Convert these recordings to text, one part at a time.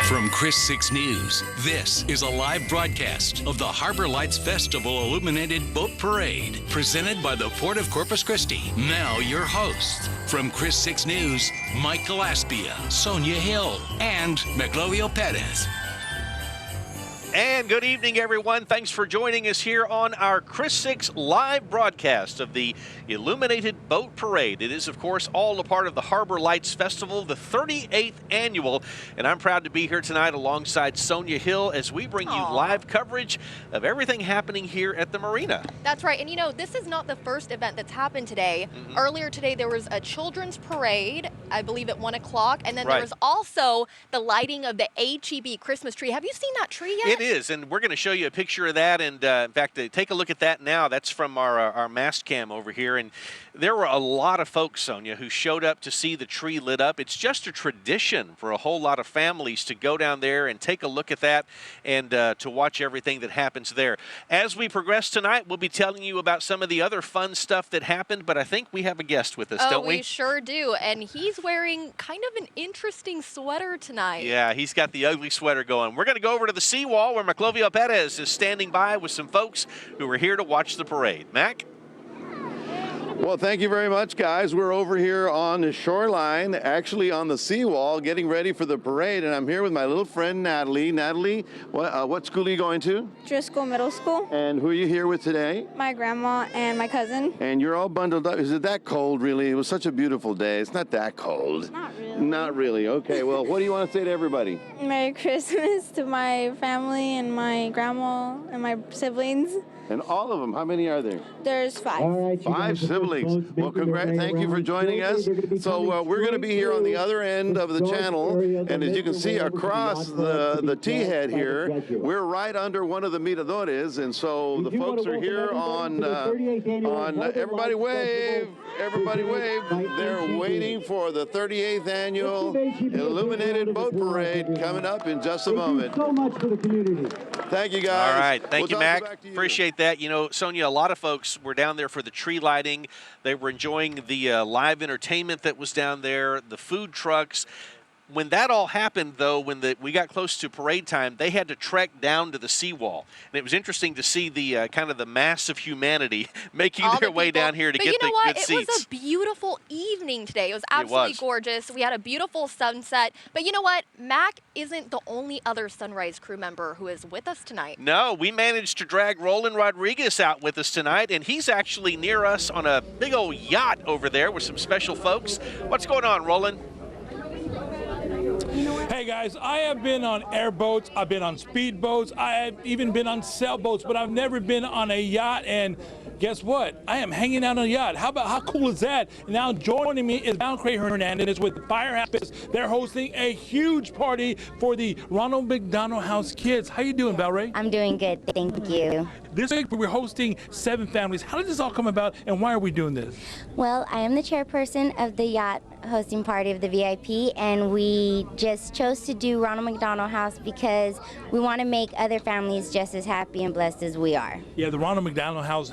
From Chris 6 News, this is a live broadcast of the Harbor Lights Festival Illuminated Boat Parade, presented by the Port of Corpus Christi. Now your hosts, from Chris 6 News, Mike Gillespie, Sonia Hill, and Maclovio Perez. And good evening, everyone. Thanks for joining us here on our Chris 6 live broadcast of the Illuminated Boat Parade. It is, of course, all a part of the Harbor Lights Festival, the 38th annual. And I'm proud to be here tonight alongside Sonia Hill as we bring you live coverage of everything happening here at the marina. That's right. And, you know, this is not the first event that's happened today. Earlier today, there was a children's parade, I believe at 1 o'clock. And then there was also the lighting of the HEB Christmas tree. Have you seen that tree yet? It is, and we're going to show you a picture of that, and in fact, take a look at that now. That's from our mast cam over here, and there were a lot of folks, Sonia, who showed up to see the tree lit up. It's just a tradition for a whole lot of families to go down there and take a look at that and to watch everything that happens there. As we progress tonight, we'll be telling you about some of the other fun stuff that happened, but I think we have a guest with us, don't we? We sure do, and he's wearing kind of an interesting sweater tonight. Yeah, he's got the ugly sweater going. We're going to go over to the Seawall where Maclovio Perez is standing by with some folks who are here to watch the parade. Mac? Well, thank you very much, guys. We're over here on the shoreline, actually on the seawall, getting ready for the parade, and I'm here with my little friend, Natalie. Natalie, what school are you going to? Driscoll Middle School. And who are you here with today? My grandma and my cousin. And you're all bundled up. Is it that cold, really? It was such a beautiful day. It's not that cold. Not really. Not really. Okay, well, what do you want to say to everybody? Merry Christmas to my family and my grandma and my siblings. And all of them, how many are there? There's 5. Right, 5 siblings. Well, thank you for joining us. So we're going to be here on the other end of the channel, and as you can see across the T-head here, we're right under one of the miradores, and so the folks are here on everybody wave, They're waiting for the 38th annual Illuminated Boat Parade coming up in just a moment. Thank you so much for the community. Thank you, guys. All right. Thank you, Mac. Appreciate that. You know, Sonia, a lot of folks were down there for the tree lighting. They were enjoying the live entertainment that was down there, the food trucks. When that all happened, though, when we got close to parade time, they had to trek down to the seawall. And it was interesting to see the kind of the mass of humanity making their way down here to get the good seats. It was a beautiful evening today. It was absolutely gorgeous. We had a beautiful sunset. But you know what? Mac isn't the only other Sunrise crew member who is with us tonight. No, we managed to drag Roland Rodriguez out with us tonight, and he's actually near us on a big old yacht over there with some special folks. What's going on, Roland? Hey guys, I have been on airboats, I've been on speedboats, I have even been on sailboats, but I've never been on a yacht, and guess what? I am hanging out on a yacht. How cool is that? Now joining me is Valkyrie Hernandez with Firehouse. They're hosting a huge party for the Ronald McDonald House kids. How you doing, Valkyrie? I'm doing good, thank you. This week we're hosting 7 families. How did this all come about, and why are we doing this? Well, I am the chairperson of the yacht hosting party of the VIP, and we just chose to do Ronald McDonald House because we want to make other families just as happy and blessed as we are. Yeah, the Ronald McDonald House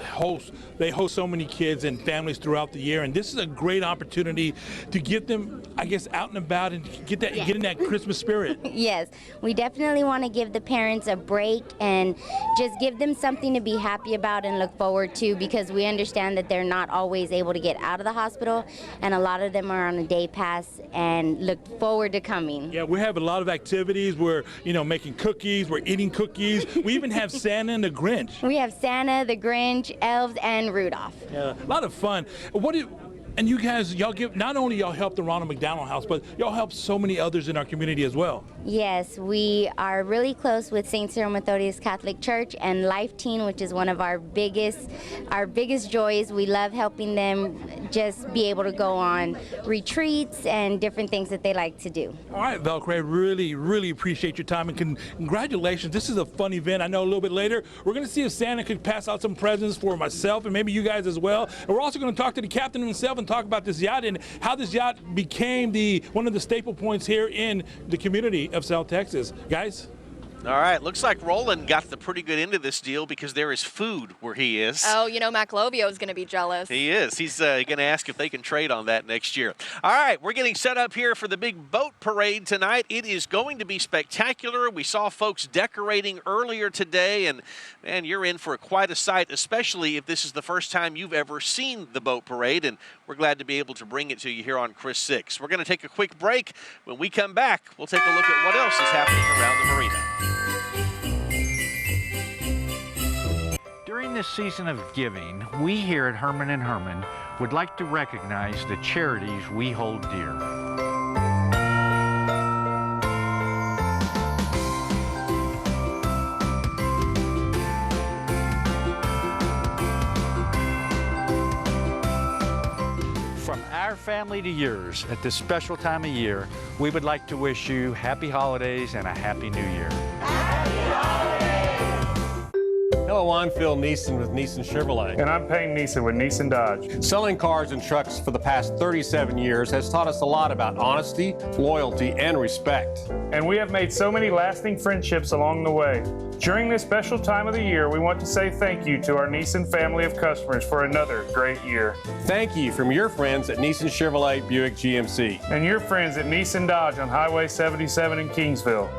they host so many kids and families throughout the year, and this is a great opportunity to get them, I guess, out and about and get in that Christmas spirit. Yes, we definitely want to give the parents a break and just give them something to be happy about and look forward to, because we understand that they're not always able to get out of the hospital, and a lot of them are on a day pass and look forward to coming. Yeah, we have a lot of activities. We're, making cookies, we're eating cookies. We even have Santa and the Grinch. We have Santa, the Grinch, elves, and Rudolph. Yeah, a lot of fun. And you guys, y'all give, not only y'all help the Ronald McDonald House, but y'all help so many others in our community as well. Yes, we are really close with St. Cyril Methodius Catholic Church and Life Teen, which is one of our biggest joys. We love helping them just be able to go on retreats and different things that they like to do. All right, Valkyrie, really, really appreciate your time, and congratulations. This is a fun event. I know a little bit later, we're going to see if Santa could pass out some presents for myself and maybe you guys as well. And we're also going to talk to the captain himself and talk about this yacht and how this yacht became one of the staple points here in the community of South Texas. Guys? All right, looks like Roland got the pretty good end of this deal because there is food where he is. Oh, you know, Maclovio is going to be jealous. He is. He's going to ask if they can trade on that next year. All right, we're getting set up here for the big boat parade tonight. It is going to be spectacular. We saw folks decorating earlier today, and man, you're in for quite a sight, especially if this is the first time you've ever seen the boat parade, and we're glad to be able to bring it to you here on Chris 6. We're going to take a quick break. When we come back, we'll take a look at what else is happening around the marina. During this season of giving, we here at Herman & Herman would like to recognize the charities we hold dear. From our family to yours, at this special time of year, we would like to wish you happy holidays and a happy new year. Hello, I'm Phil Neeson with Neeson Chevrolet. And I'm Payne Neeson with Neeson Dodge. Selling cars and trucks for the past 37 years has taught us a lot about honesty, loyalty, and respect. And we have made so many lasting friendships along the way. During this special time of the year, we want to say thank you to our Neeson family of customers for another great year. Thank you from your friends at Neeson Chevrolet Buick GMC. And your friends at Neeson Dodge on Highway 77 in Kingsville.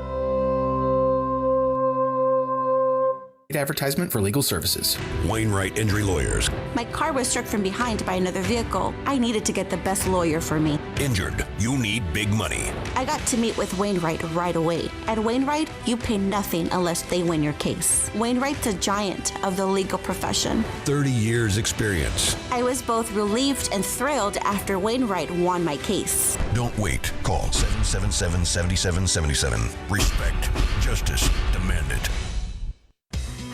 Advertisement for legal services. Wainwright Injury Lawyers. My car was struck from behind by another vehicle. I needed to get the best lawyer for me. Injured. You need big money. I got to meet with Wainwright right away. At Wainwright, you pay nothing unless they win your case. Wainwright's a giant of the legal profession. 30 years experience. I was both relieved and thrilled after Wainwright won my case. Don't wait. Call 777-7777. Respect. Justice. Demand it.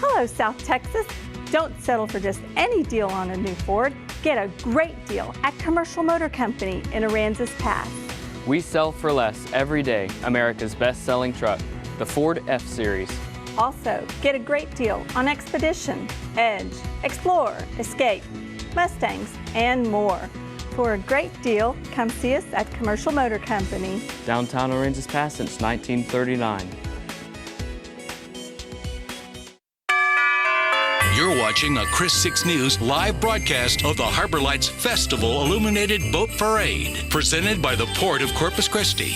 Hello, South Texas. Don't settle for just any deal on a new Ford. Get a great deal at Commercial Motor Company in Aransas Pass. We sell for less every day America's best-selling truck, the Ford F-Series. Also, get a great deal on Expedition, Edge, Explorer, Escape, Mustangs, and more. For a great deal, come see us at Commercial Motor Company. Downtown Aransas Pass since 1939. You're watching a Chris 6 News live broadcast of the Harbor Lights Festival Illuminated Boat Parade, presented by the Port of Corpus Christi.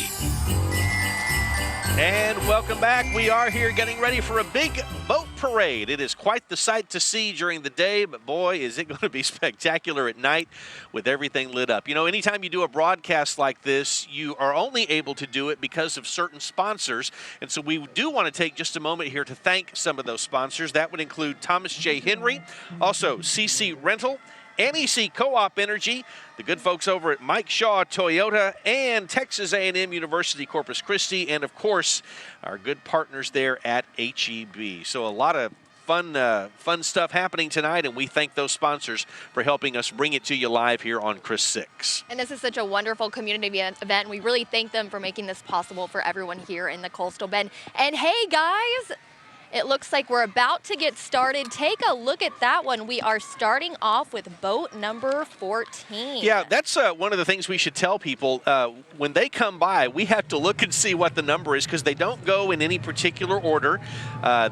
And welcome back. We are here getting ready for a big boat parade. It is quite the sight to see during the day, but boy, is it going to be spectacular at night with everything lit up. You know, anytime you do a broadcast like this, you are only able to do it because of certain sponsors. And so we do want to take just a moment here to thank some of those sponsors. That would include Thomas J. Henry, also CC Rental, NEC Co-op Energy, the good folks over at Mike Shaw Toyota, and Texas A&M University Corpus Christi, and of course, our good partners there at HEB. So a lot of fun stuff happening tonight, and we thank those sponsors for helping us bring it to you live here on Chris 6. And this is such a wonderful community event, and we really thank them for making this possible for everyone here in the Coastal Bend. And hey, guys, it looks like we're about to get started. Take a look at that one. We are starting off with boat number 14. Yeah, that's one of the things we should tell people. When they come by, we have to look and see what the number is because they don't go in any particular order.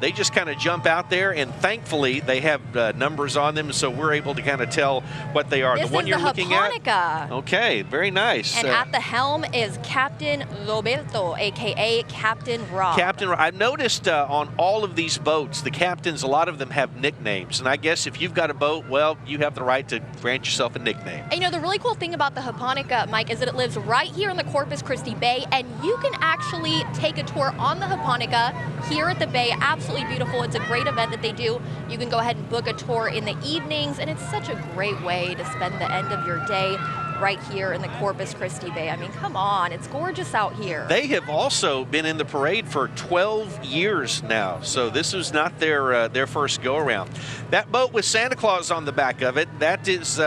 They just kind of jump out there, and thankfully they have numbers on them, so we're able to kind of tell what they are. This the one is you're the looking Japonica. at? Okay, very nice. And at the helm is Captain Roberto, a.k.a. Captain Rob. Captain Rob. I've noticed on all of these boats, the captains, a lot of them have nicknames. And I guess if you've got a boat, well, you have the right to grant yourself a nickname. And you know, the really cool thing about the Japonica, Mike, is that it lives right here in the Corpus Christi Bay, and you can actually take a tour on the Japonica here at the bay. Absolutely beautiful. It's a great event that they do. You can go ahead and book a tour in the evenings, and it's such a great way to spend the end of your day right here in the Corpus Christi Bay. I mean, come on, it's gorgeous out here. They have also been in the parade for 12 years now, so this was not their first go-around. That boat with Santa Claus on the back of it, that is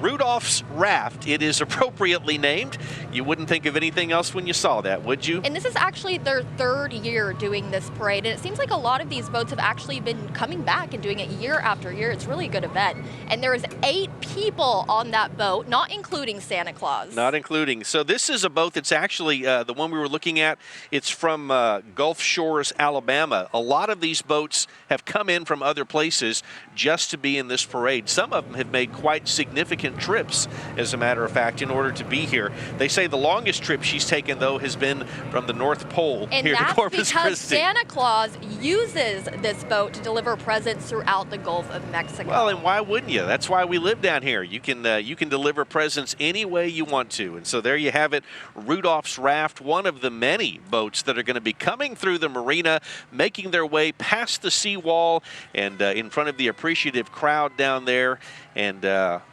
Rudolph's Raft. It is appropriately named. You wouldn't think of anything else when you saw that, would you? And this is actually their third year doing this parade, and it seems like a lot of these boats have actually been coming back and doing it year after year. It's really a good event. And there is 8 people on that boat, not including Santa Claus. Not including. So this is a boat that's actually the one we were looking at. It's from Gulf Shores, Alabama. A lot of these boats have come in from other places just to be in this parade. Some of them have made quite significant trips, as a matter of fact, in order to be here. They say the longest trip she's taken, though, has been from the North Pole and here to Corpus because Christi. Santa Claus uses this boat to deliver presents throughout the Gulf of Mexico. Well, and why wouldn't you? That's why we live down here. You can deliver presents any way you want to. And so there you have it, Rudolph's Raft, one of the many boats that are going to be coming through the marina, making their way past the seawall and in front of the appreciative crowd down there. And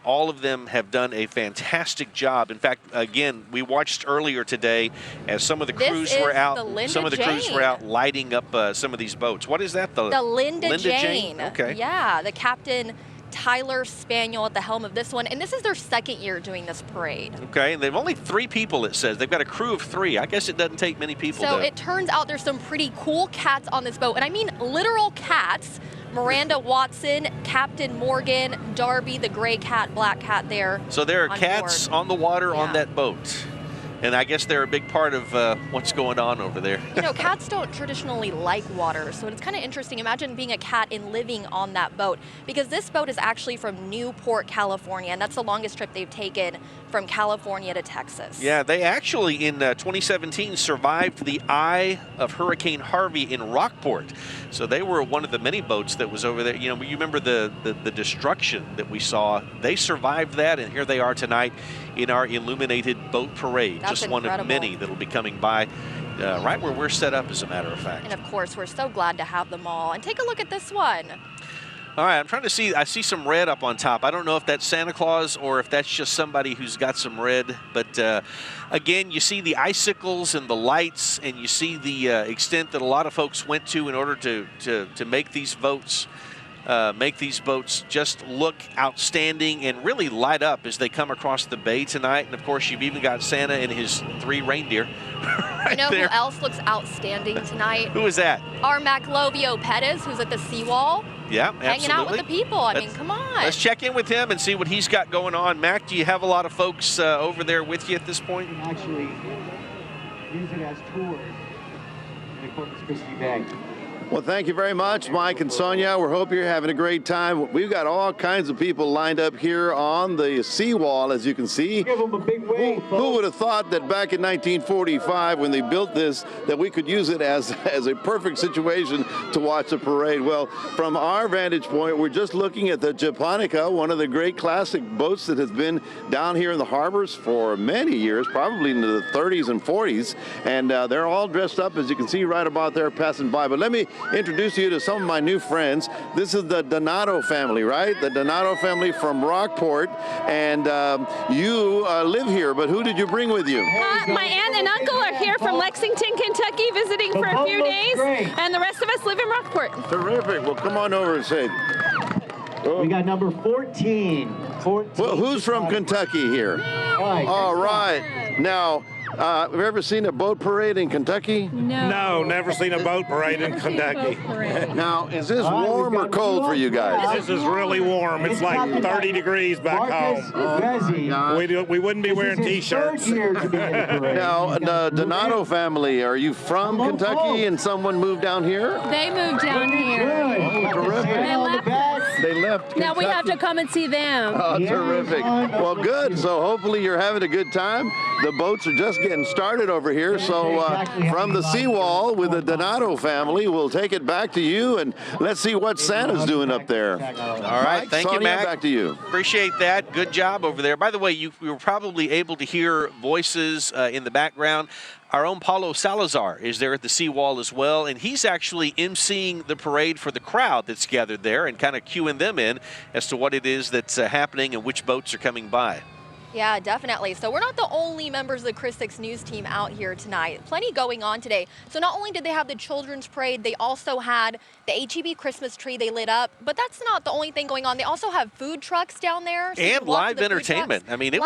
all of them have done a fantastic job. In fact, again, we watched earlier today as some of the crews were out. Some of the crews were out lighting up some of these boats. What is that? The Linda Jane. Okay. Yeah, the Captain Tyler Spaniel at the helm of this one, and this is their second year doing this parade. Okay, and they've only 3 people, it says. They've got a crew of 3. I guess it doesn't take many people. So it turns out there's some pretty cool cats on this boat, and I mean literal cats. Miranda Watson, Captain Morgan, Darby, the gray cat, black cat there. So there are cats on the water on that boat. And I guess they're a big part of what's going on over there. You know, cats don't traditionally like water, so it's kind of interesting. Imagine being a cat and living on that boat, because this boat is actually from Newport, California, and that's the longest trip they've taken from California to Texas. Yeah, they actually in 2017 survived the eye of Hurricane Harvey in Rockport. So they were one of the many boats that was over there. You know, you remember the destruction that we saw. They survived that, and here they are tonight in our Illuminated boat parade. That's just one of many that'll be coming by right where we're set up, as a matter of fact. And of course, we're so glad to have them all. And take a look at this one. All right, I'm trying to see, I see some red up on top. I don't know if that's Santa Claus or if that's just somebody who's got some red. But again, you see the icicles and the lights, and you see the extent that a lot of folks went to in order to make these boats just look outstanding and really light up as they come across the bay tonight. And of course, you've even got Santa and his 3 reindeer right You know there. who else looks outstanding tonight? Who is that? Our Maclovio Pettis, who's at the Seawall. Yeah, absolutely. Hanging out with the people. I mean, come on. Let's check in with him and see what he's got going on. Mac, do you have a lot of folks over there with you at this point? You can actually use it as tours in the Corpus Christi Bay. Well, thank you very much, Mike and Sonia. We hope you're having a great time. We've got all kinds of people lined up here on the seawall, as you can see. Give them a big wave, Who would have thought that back in 1945, when they built this, that we could use it as a perfect situation to watch a parade? Well, from our vantage point, we're just looking at the Japonica, one of the great classic boats that has been down here in the harbors for many years, probably into the 30s and 40s. And they're all dressed up, as you can see right about there passing by. But let me introduce you to some of my new friends. This is the Donato family, right? The Donato family from Rockport. And you live here, but who did you bring with you? My aunt and uncle are here from Lexington, Kentucky, visiting for a few days, and the rest of us live in Rockport. Terrific. Well, come on over and say. We got number 14. Well, who's from Kentucky here? All right. Now, have you ever seen a boat parade in Kentucky? No, never seen a boat parade in Kentucky. Now, is this warm or cold for you guys? This is really warm. It's like 30 degrees back home. We wouldn't be wearing T-shirts. Now, the Donato family, are you from Kentucky and someone moved down here? They moved down here. Oh, terrific. They left Kentucky. Now we have to come and see them. Oh, terrific. Well, good. So hopefully you're having a good time. The boats are just getting started over here. So from the Seawall with the Donato family, we'll take it back to you, and let's see what Santa's doing up there. All right. Mike, Thank you, Sonia, Mac. back to you. Appreciate that. Good job over there. By the way, you were probably able to hear voices in the background. Our own Paulo Salazar is there at the Seawall as well, and he's actually emceeing the parade for the crowd that's gathered there and kind of cueing them in as to what it is that's happening and which boats are coming by. Yeah, definitely. So we're not the only members of the Chris 6 News team out here tonight. Plenty going on today. So not only did they have the children's parade, they also had the HEB Christmas tree they lit up. But that's not the only thing going on. They also have food trucks down there. So and live entertainment. I mean, it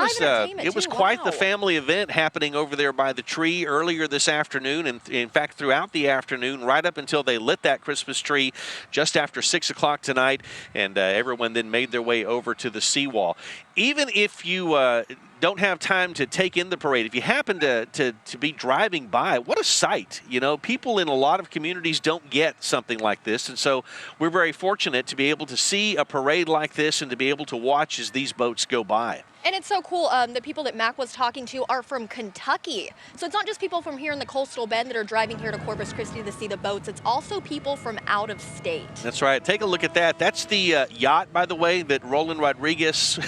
was quite the family event happening over there by the tree earlier this afternoon. And in fact, throughout the afternoon, right up until they lit that Christmas tree just after 6 o'clock tonight. And everyone then made their way over to the Seawall. Even if you don't have time to take in the parade, if you happen to be driving by, what a sight. You know, people in a lot of communities don't get something like this. And so we're very fortunate to be able to see a parade like this and to be able to watch as these boats go by. And it's so cool, the people that Mac was talking to are from Kentucky. So it's not just people from here in the coastal bend that are driving here to Corpus Christi to see the boats. It's also people from out of state. That's right. Take a look at that. That's the yacht, by the way, that Roland Rodriguez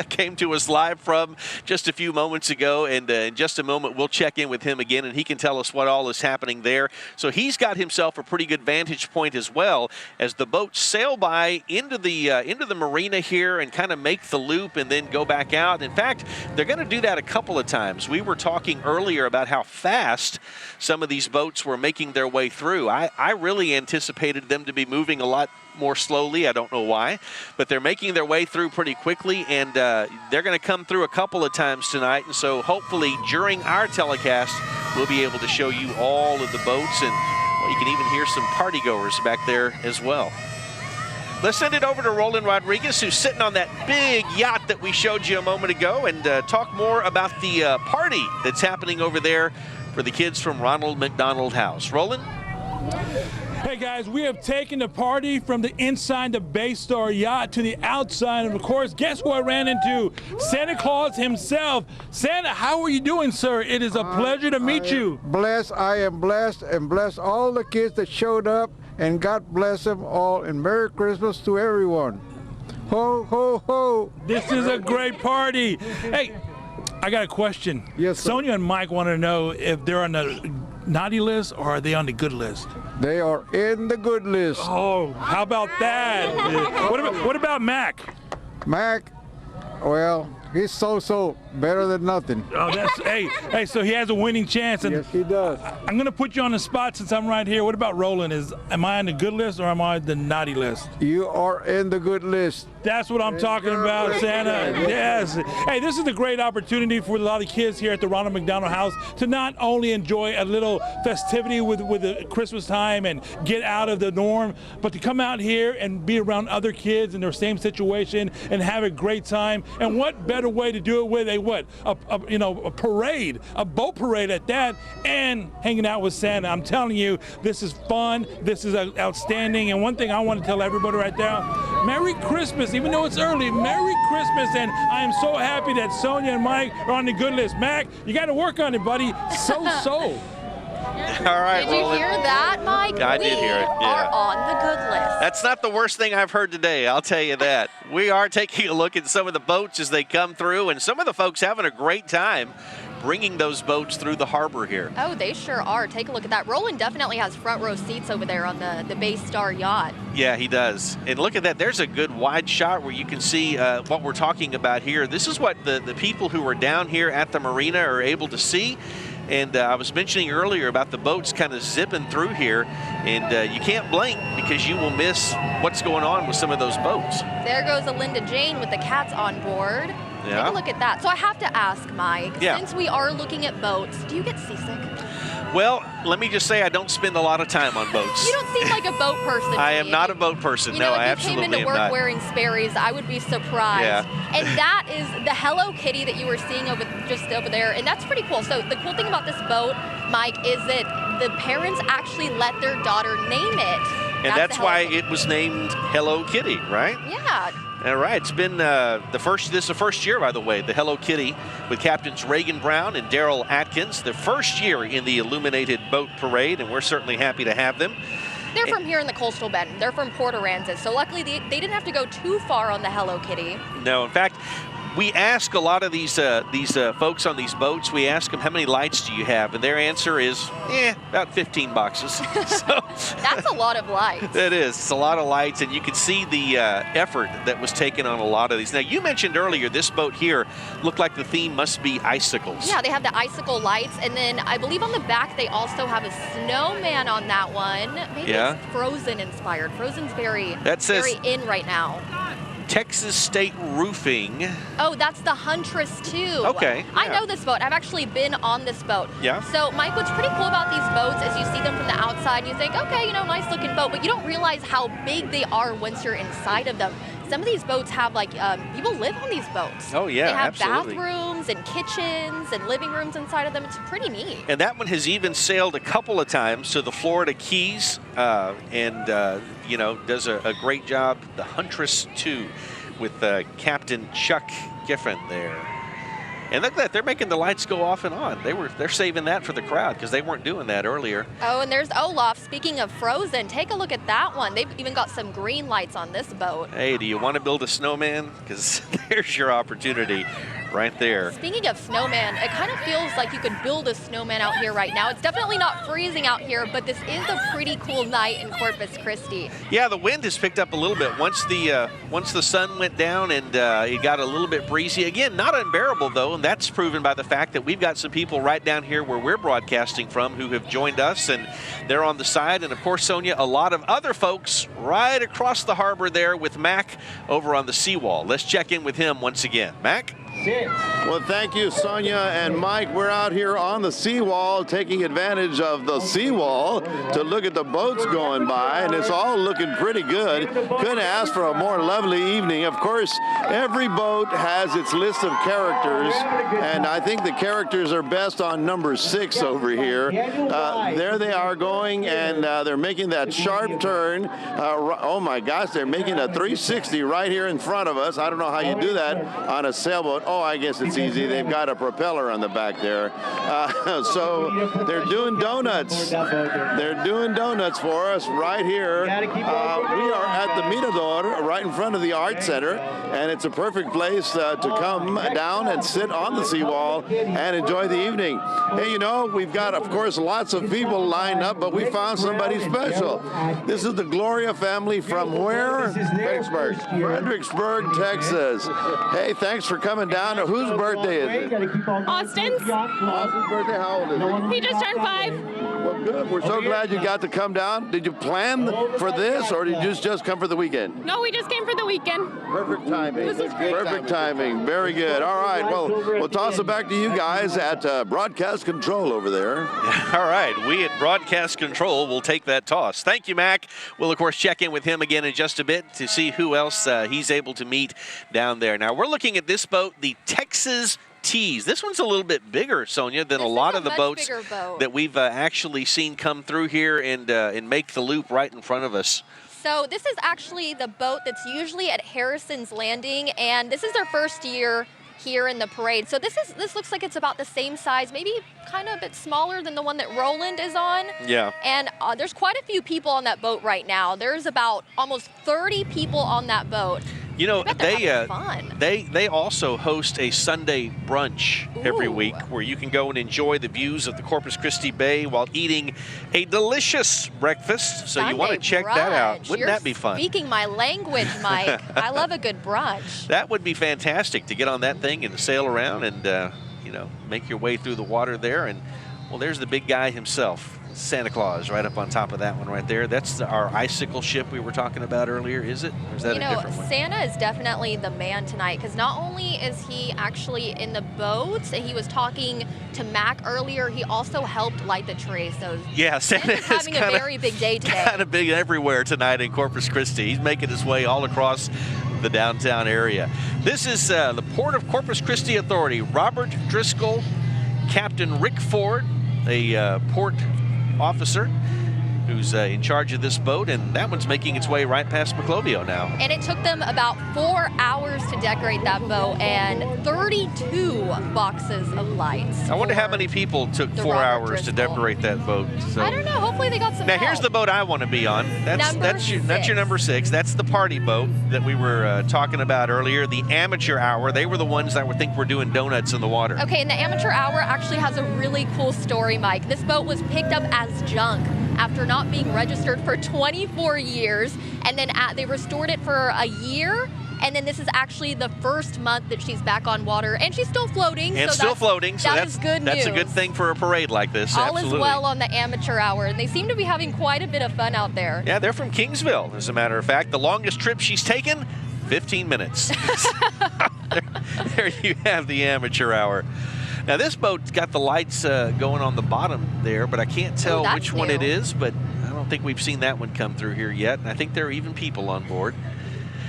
came to us live from just a few moments ago. And in just a moment, we'll check in with him again, and he can tell us what all is happening there. So he's got himself a pretty good vantage point as well as the boats sail by into the marina here and kind of make the loop and then go back out. In fact, they're going to do that a couple of times. We were talking earlier about how fast some of these boats were making their way through. I really anticipated them to be moving a lot more slowly. I don't know why, but they're making their way through pretty quickly, and they're going to come through a couple of times tonight. And so hopefully during our telecast, we'll be able to show you all of the boats, and well, you can even hear some partygoers back there as well. Let's send it over to Roland Rodriguez, who's sitting on that big yacht that we showed you a moment ago, and talk more about the party that's happening over there for the kids from Ronald McDonald House. Roland? Hey guys, we have taken the party from the inside the Baystar yacht to the outside, and of course, guess who I ran into? Santa Claus himself. Santa, how are you doing, sir? It is a pleasure to meet you. I am blessed, and bless all the kids that showed up, and God bless them all, and Merry Christmas to everyone. Ho, ho, ho. This is a great party. Hey, I got a question. Yes, sir. Sonia and Mike want to know if they're on the naughty list or are they on the good list? They are in the good list. Oh, how about that? What about Mac? Mac, well, he's so better than nothing. Oh, that's hey. So he has a winning chance. And yes, he does. I'm gonna put you on the spot since I'm right here. What about Roland? Am I on the good list or am I on the naughty list? You are in the good list. That's what I'm talking about, Santa. Yes. Hey, this is a great opportunity for a lot of kids here at the Ronald McDonald House to not only enjoy a little festivity with the Christmas time and get out of the norm, but to come out here and be around other kids in their same situation and have a great time. And what better way to do it with a parade, a boat parade at that, and hanging out with Santa. I'm telling you, this is fun. This is outstanding. And one thing I want to tell everybody right now, Merry Christmas. Even though it's early, Merry Christmas, and I am so happy that Sonia and Mike are on the good list. Mac, you got to work on it, buddy. So. All right, Did you Roland. hear that, Mike? I did hear it, yeah. Are on the good list. That's not the worst thing I've heard today, I'll tell you that. We are taking a look at some of the boats as they come through, and some of the folks having a great time bringing those boats through the harbor here. Oh, they sure are. Take a look at that. Roland definitely has front row seats over there on the Baystar yacht. Yeah, he does. And look at that. There's a good wide shot where you can see what we're talking about here. This is what the people who are down here at the marina are able to see. And I was mentioning earlier about the boats kind of zipping through here, and you can't blink because you will miss what's going on with some of those boats. There goes Alinda Jane with the cats on board. Yeah. Take a look at that. So I have to ask, Mike, Yeah. since we are looking at boats, do you get seasick? Well, let me just say I don't spend a lot of time on boats. You don't seem like a boat person. I to am me. not a boat person. You No, know, I if absolutely you came into am work not. wearing Sperry's, I would be surprised. Yeah. And that is the Hello Kitty that you were seeing just over there, and that's pretty cool. So the cool thing about this boat, Mike, is that the parents actually let their daughter name it. And that's the why Hello Kitty. it was named Hello Kitty, right? Yeah. All right, it's been this is the first year, by the way, the Hello Kitty with Captains Reagan Brown and Daryl Atkins, the first year in the Illuminated Boat Parade, and we're certainly happy to have them. They're from here in the coastal bend. They're from Port Aransas, so luckily they didn't have to go too far on the Hello Kitty. No, in fact, we ask a lot of these folks on these boats, we ask them, how many lights do you have? And their answer is, about 15 boxes. So That's a lot of lights. It is. It's a lot of lights, and you can see the effort that was taken on a lot of these. Now, you mentioned earlier this boat here looked like the theme must be icicles. Yeah, they have the icicle lights, and then I believe on the back they also have a snowman on that one. Maybe Yeah. it's Frozen inspired. Frozen's very says- in right now. Texas State Roofing. Oh, that's the Huntress too. Okay, I yeah. know this boat. I've actually been on this boat. Yeah. So, Mike, what's pretty cool about these boats is you see them from the outside and you think, okay, nice looking boat, but you don't realize how big they are once you're inside of them. some of these boats have like, people live on these boats. Oh, yeah, They have absolutely. bathrooms and kitchens and living rooms inside of them. It's pretty neat. And that one has even sailed a couple of times to the Florida Keys and, you know, does a great job. The Huntress, too, with Captain Chuck Giffen there. And look at that, they're making the lights go off and on. They're saving that for the crowd because they weren't doing that earlier. Oh, and there's Olaf. Speaking of Frozen, take a look at that one. They've even got some green lights on this boat. Hey, do you want to build a snowman? Because there's your opportunity right there. Speaking of snowman, it kind of feels like you could build a snowman out here right now. It's definitely not freezing out here, but this is a pretty cool night in Corpus Christi. Yeah, the wind has picked up a little bit once the sun went down and it got a little bit breezy. Again, not unbearable though, and that's proven by the fact that we've got some people right down here where we're broadcasting from who have joined us, and they're on the side. And of course, Sonia, a lot of other folks right across the harbor there with Mac over on the Seawall. Let's check in with him once again. Mac? Well, thank you, Sonia and Mike. We're out here on the Seawall taking advantage of the Seawall to look at the boats going by, and it's all looking pretty good. Couldn't ask for a more lovely evening. Of course, every boat has its list of characters, and I think the characters are best on number 6 over here. There they are going, and they're making that sharp turn. Oh my gosh, they're making a 360 right here in front of us. I don't know how you do that on a sailboat. Oh, I guess it's easy. They've got a propeller on the back there. So they're doing donuts. They're doing donuts for us right here. We are at the Mirador, right in front of the Art Center, and it's a perfect place to come down and sit on the Seawall and enjoy the evening. Hey, you know, we've got, of course, lots of people lined up, but we found somebody special. This is the Gloria family from where? Fredericksburg, Texas. Hey, thanks for coming down. Whose birthday is it? Austin's. Austin's birthday, how old is he? He just turned 5. Well, good. We're so glad you got to come down. Did you plan for this, or did you just come for the weekend? No, we just came for the weekend. Perfect timing. This is great. Perfect timing. Very good. All right. Well, we'll toss it back to you guys at broadcast control over there. All right. We at broadcast control will take that toss. Thank you, Mac. We'll, of course, check in with him again in just a bit to see who else he's able to meet down there. Now, we're looking at this boat, the Texas Tees. This one's a little bit bigger, Sonia, than a lot of the boats that we've actually seen come through here and make the loop right in front of us. So this is actually the boat that's usually at Harrison's Landing, and this is their first year here in the parade. So this looks like it's about the same size, maybe kind of a bit smaller than the one that Roland is on. Yeah. And there's quite a few people on that boat right now. There's about almost 30 people on that boat. You know, fun. they also host a Sunday brunch every week where you can go and enjoy the views of the Corpus Christi Bay while eating a delicious breakfast. So you want to check that out. Wouldn't that be fun? Speaking my language, Mike. I love a good brunch. That would be fantastic to get on that thing and sail around and, you know, make your way through the water there. And, well, there's the big guy himself. Santa Claus right up on top of that one right there. That's our icicle ship we were talking about earlier, is it? Or is that a different one? Santa is definitely the man tonight, because not only is he actually in the boats, and he was talking to Mac earlier, he also helped light the tree. So yeah, Santa is having a very big day today. Kind of big everywhere tonight in Corpus Christi. He's making his way all across the downtown area. This is the Port of Corpus Christi Authority. Robert Driscoll, Captain Rick Ford, a port officer who's in charge of this boat, and that one's making its way right past Maclovio now. And it took them about 4 hours to decorate that boat and 32 boxes of lights. I wonder how many people took 4 hours to decorate that boat. So. I don't know. Hopefully they got some Now help. Here's the boat I want to be on. That's your number 6. That's the party boat that we were talking about earlier. The Amateur Hour. They were the ones that think we're doing donuts in the water. Okay, and the Amateur Hour actually has a really cool story, Mike. This boat was picked up as junk after not being registered for 24 years, and then they restored it for a year, and then this is actually the first month that she's back on water, and she's still floating. And so still floating, so that's good news. That's a good thing for a parade like this. All Absolutely. is well on the Amateur Hour, and they seem to be having quite a bit of fun out there. Yeah, they're from Kingsville, as a matter of fact. The longest trip she's taken, 15 minutes. There you have the Amateur Hour. Now this boat's got the lights going on the bottom there, but I can't tell which one it is, but I don't think we've seen that one come through here yet. And I think there are even people on board.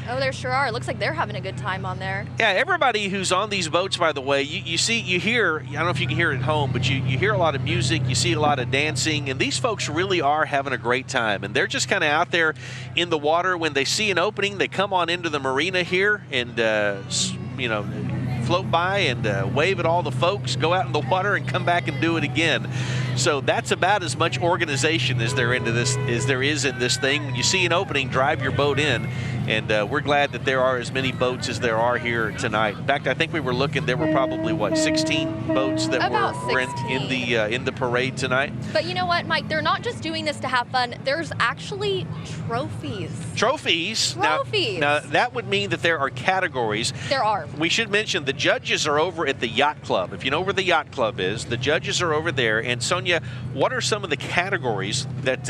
Oh, there sure are. It looks like they're having a good time on there. Yeah, everybody who's on these boats, by the way, you hear, I don't know if you can hear it at home, but you hear a lot of music, you see a lot of dancing, and these folks really are having a great time. And they're just kind of out there in the water. When they see an opening, they come on into the marina here and, you know, float by and wave at all the folks, go out in the water and come back and do it again. So that's about as much organization as there is in this thing. When you see an opening, drive your boat in. And we're glad that there are as many boats as there are here tonight. In fact, I think we were looking, there were probably, what, 16 boats that were in the parade tonight? But you know what, Mike? They're not just doing this to have fun. There's actually trophies. Trophies? Trophies. Now, that would mean that there are categories. There are. We should mention the judges are over at the Yacht Club. If you know where the Yacht Club is, the judges are over there. And Sonia, what are some of the categories that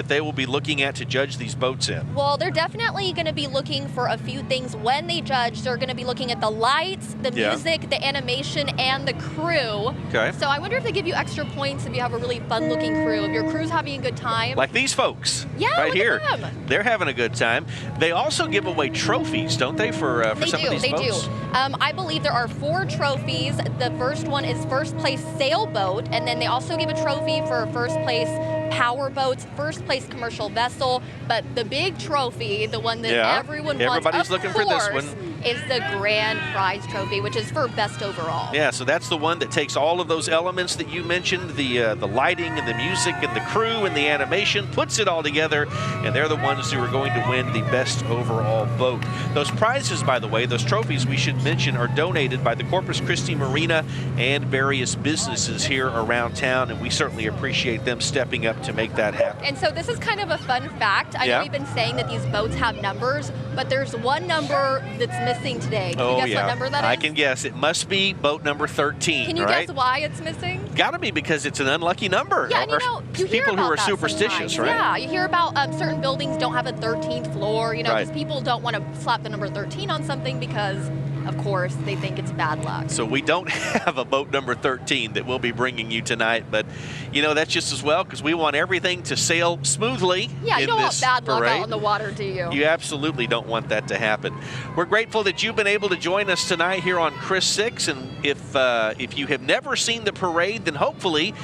they will be looking at to judge these boats in? Well, they're definitely going to be looking for a few things when they judge. They're going to be looking at the lights, the music, the animation, and the crew. Okay. So I wonder if they give you extra points if you have a really fun-looking crew, if your crew's having a good time. Like these folks. Yeah, right look here. at them. They're having a good time. They also give away trophies, don't they, for some of these boats? They do. I believe there are 4 trophies. The first one is first place sailboat, and then they also give a trophy for first place power boats, first place commercial vessel, but the big trophy, the one that everybody's looking for this one, is the grand prize trophy, which is for best overall. Yeah, so that's the one that takes all of those elements that you mentioned, the lighting and the music and the crew and the animation, puts it all together, and they're the ones who are going to win the best overall boat. Those prizes, by the way, those trophies we should mention, are donated by the Corpus Christi Marina and various businesses here around town, and we certainly appreciate them stepping up to make that happen. And so this is kind of a fun fact. I know we've been saying that these boats have numbers, but there's one number that's missing today. Can you guess what number that is? I can guess. It must be boat number 13, Can you guess why it's missing? Gotta be because it's an unlucky number. Yeah, and you know, you hear people about who are that superstitious, sometimes. right? Yeah, you hear about certain buildings don't have a 13th floor, you know, because Right. people don't want to slap the number 13 on something because, of course, they think it's bad luck. So we don't have a boat number 13 that we'll be bringing you tonight, but you know, that's just as well because we want everything to sail smoothly. Yeah, you in don't want this bad luck parade. out on the water, do you? You absolutely don't want that to happen. We're grateful that you've been able to join us tonight here on Chris 6, and if you have never seen the parade, then hopefully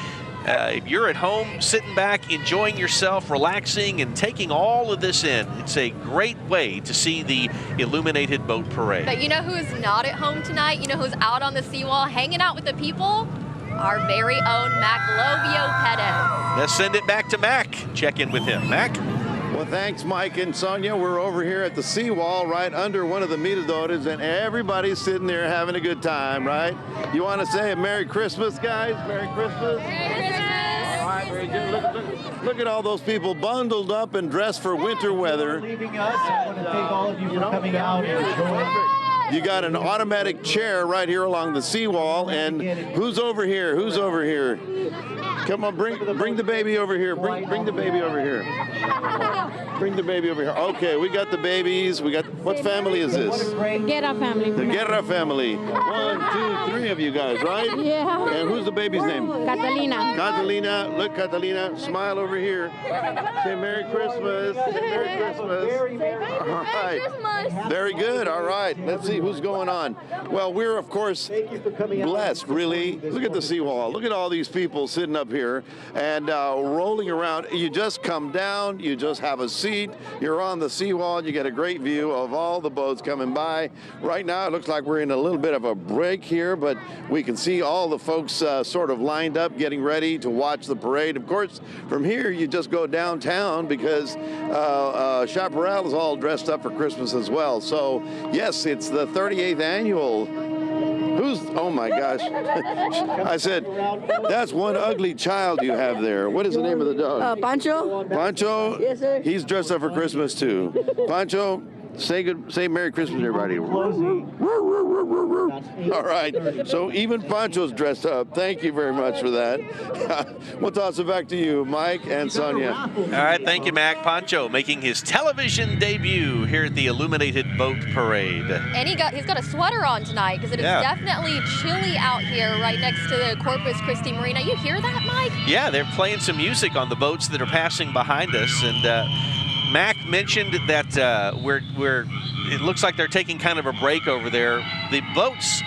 if you're at home sitting back, enjoying yourself, relaxing, and taking all of this in, it's a great way to see the Illuminated Boat Parade. But you know who's not at home tonight? You know who's out on the seawall hanging out with the people? Our very own Mac Lovio Pettis. Let's send it back to Mac. Check in with him. Mac? Well, thanks, Mike and Sonia. We're over here at the Seawall right under one of the miradores, and everybody's sitting there having a good time, right? You want to say a Merry Christmas, guys? Merry Christmas? Merry Christmas! All right, very good. Look at all those people bundled up and dressed for winter weather. Leaving us, I want to thank all of you for coming out and enjoying. You got an automatic chair right here along the seawall, and who's over here? Who's over here? Come on, bring the baby over here. Bring the baby over here. Bring the baby over here. Okay, we got the babies. We got, what family is this? Guerra family. The Guerra family. 1, 2, 3 of you guys, right? Yeah. And who's the baby's name? Catalina. Catalina. Look, Catalina. Smile over here. Say Merry Christmas. Say Merry Christmas. All right. Very good. All right. Let's see who's going on. Well, we're, of course, blessed, really. Look at the seawall. Look at all these people sitting up here and rolling around. You just come down. You just have a seat. You're on the seawall. You get a great view of all the boats coming by. Right now, it looks like we're in a little bit of a break here, but we can see all the folks sort of lined up, getting ready to watch the parade. Of course, from here, you just go downtown because Chaparral is all dressed up for Christmas as well. So, yes, it's the 38th annual. Oh my gosh. I said, that's one ugly child you have there. What is the name of the dog? Pancho. Pancho? Yes, sir. He's dressed up for Christmas too. Pancho, say Merry Christmas, everybody. All right. So even Pancho's dressed up. Thank you very much for that. We'll toss it back to you, Mike and Sonia. All right, thank you, Mac. Pancho making his television debut here at the Illuminated Boat Parade. And he's got a sweater on tonight because it is definitely chilly out here right next to the Corpus Christi Marina. You hear that, Mike? Yeah, they're playing some music on the boats that are passing behind us, and Mac mentioned that it looks like they're taking kind of a break over there. The boats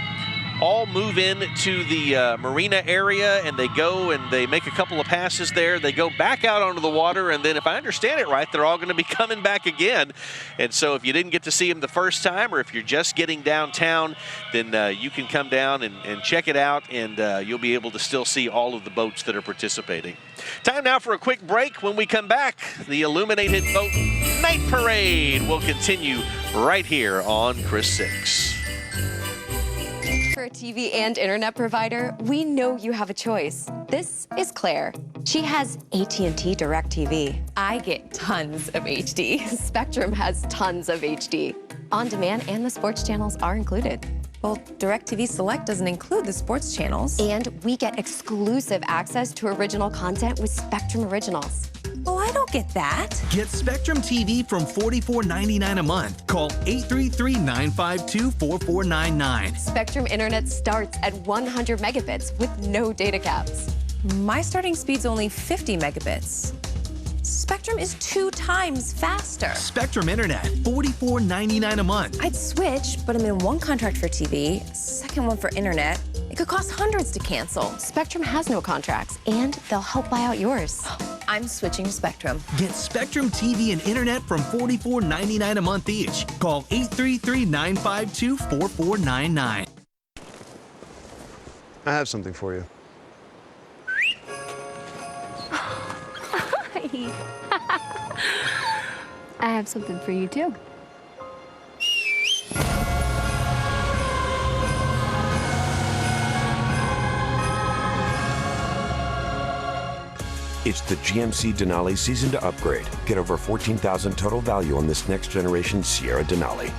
all move into the marina area, and they go and they make a couple of passes there. They go back out onto the water, and then if I understand it right, they're all going to be coming back again. And so if you didn't get to see them the first time, or if you're just getting downtown, then you can come down and check it out, and you'll be able to still see all of the boats that are participating. Time now for a quick break. When we come back, the Illuminated Boat Night Parade will continue right here on Chris 6. For a TV and internet provider, we know you have a choice. This is Claire. She has AT&T DirecTV. I get tons of HD. Spectrum has tons of HD. On demand and the sports channels are included. Well, DirecTV Select doesn't include the sports channels. And we get exclusive access to original content with Spectrum Originals. Well, I don't get that. Get Spectrum TV from $44.99 a month. Call 833-952-4499. Spectrum Internet starts at 100 megabits with no data caps. My starting speed's only 50 megabits. Spectrum is 2 times faster. Spectrum Internet, $44.99 a month. I'd switch, but I'm in one contract for TV, second one for internet. It could cost hundreds to cancel. Spectrum has no contracts, and they'll help buy out yours. I'm switching to Spectrum. Get Spectrum TV and internet from $44.99 a month each. Call 833-952-4499. I have something for you. I have something for you too. It's the GMC Denali season to upgrade. Get over $14,000 total value on this next generation Sierra Denali.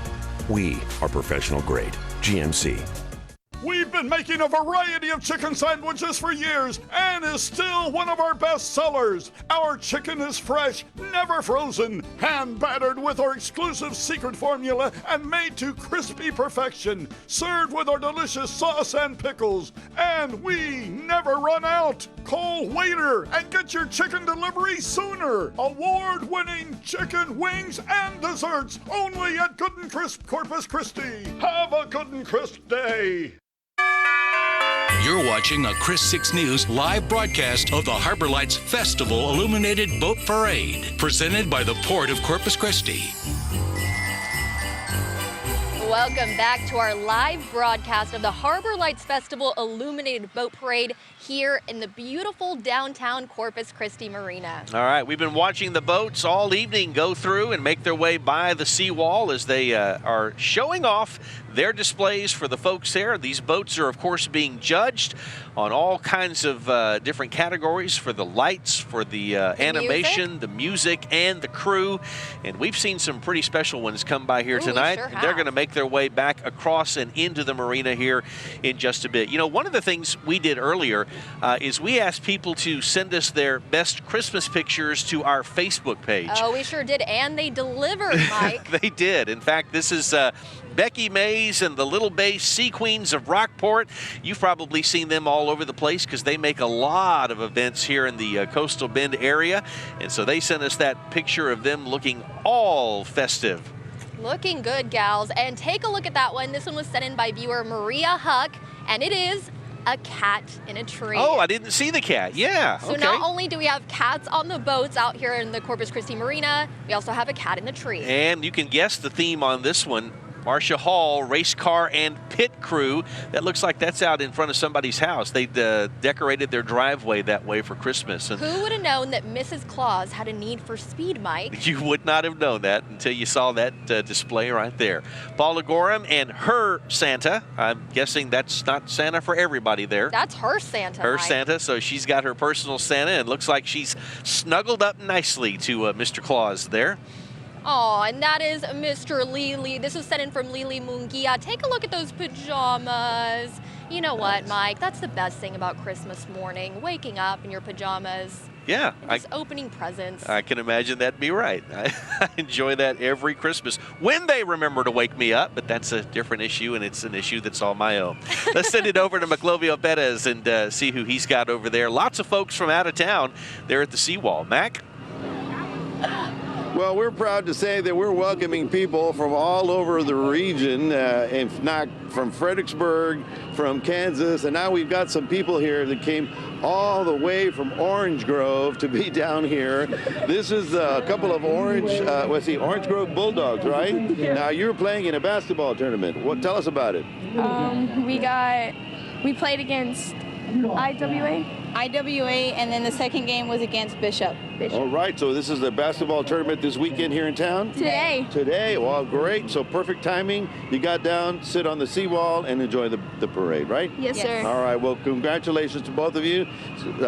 We are professional grade. GMC. We've been making a variety of chicken sandwiches for years and is still one of our best sellers. Our chicken is fresh, never frozen, hand battered with our exclusive secret formula and made to crispy perfection. Served with our delicious sauce and pickles. And we never run out. Call Waiter and get your chicken delivery sooner. Award-winning chicken wings and desserts only at Good and Crisp Corpus Christi. Have a Good and Crisp day. You're watching a Chris 6 News live broadcast of the Harbor Lights Festival Illuminated Boat Parade, presented by the Port of Corpus Christi. Welcome back to our live broadcast of the Harbor Lights Festival Illuminated Boat Parade here in the beautiful downtown Corpus Christi Marina. All right, we've been watching the boats all evening go through and make their way by the seawall as they are showing off their displays for the folks there. These boats are, of course, being judged on all kinds of different categories for the lights, for the animation, the music, and the crew. And we've seen some pretty special ones come by here tonight. Sure and they're going to make their way back across and into the marina here in just a bit. You know, one of the things we did earlier is we asked people to send us their best Christmas pictures to our Facebook page. Oh, we sure did, and they delivered, Mike. They did. In fact, this is Becky Mays and the Little Bay Sea Queens of Rockport. You've probably seen them all over the place because they make a lot of events here in the Coastal Bend area. And so they sent us that picture of them looking all festive. Looking good, gals. And take a look at that one. This one was sent in by viewer Maria Huck, and it is a cat in a tree. Oh, I didn't see the cat. Yeah. So not only do we have cats on the boats out here in the Corpus Christi Marina, we also have a cat in the tree. And you can guess the theme on this one. Marcia Hall, race car and pit crew. That looks like that's out in front of somebody's house. They decorated their driveway that way for Christmas. And who would have known that Mrs. Claus had a need for speed, Mike? You would not have known that until you saw that display right there. Paula Gorham and her Santa. I'm guessing that's not Santa for everybody there. That's her Santa, Her Mike. Santa, so she's got her personal Santa, and looks like she's snuggled up nicely to Mr. Claus there. Oh, and that is Mr. Lily. This was sent in from Lily Mungia. Take a look at those pajamas. You know what, Mike? That's the best thing about Christmas morning, waking up in your pajamas. Yeah. Just opening presents. I can imagine that'd be right. I enjoy that every Christmas when they remember to wake me up, but that's a different issue, and it's an issue that's all my own. Let's send it over to Maclovio Perez and see who he's got over there. Lots of folks from out of town there at the Seawall. Mac? Well, we're proud to say that we're welcoming people from all over the region, if not from Fredericksburg, from Kansas, and now we've got some people here that came all the way from Orange Grove to be down here. This is a couple of Orange Grove Bulldogs, right? Yeah. Now, you're playing in a basketball tournament. Tell us about it. We played against IWA, and then the second game was against Bishop. All right, so this is the basketball tournament this weekend here in town? Today, well, great. So perfect timing. You got down, sit on the Seawall, and enjoy the parade, right? Yes, sir. All right, well, congratulations to both of you.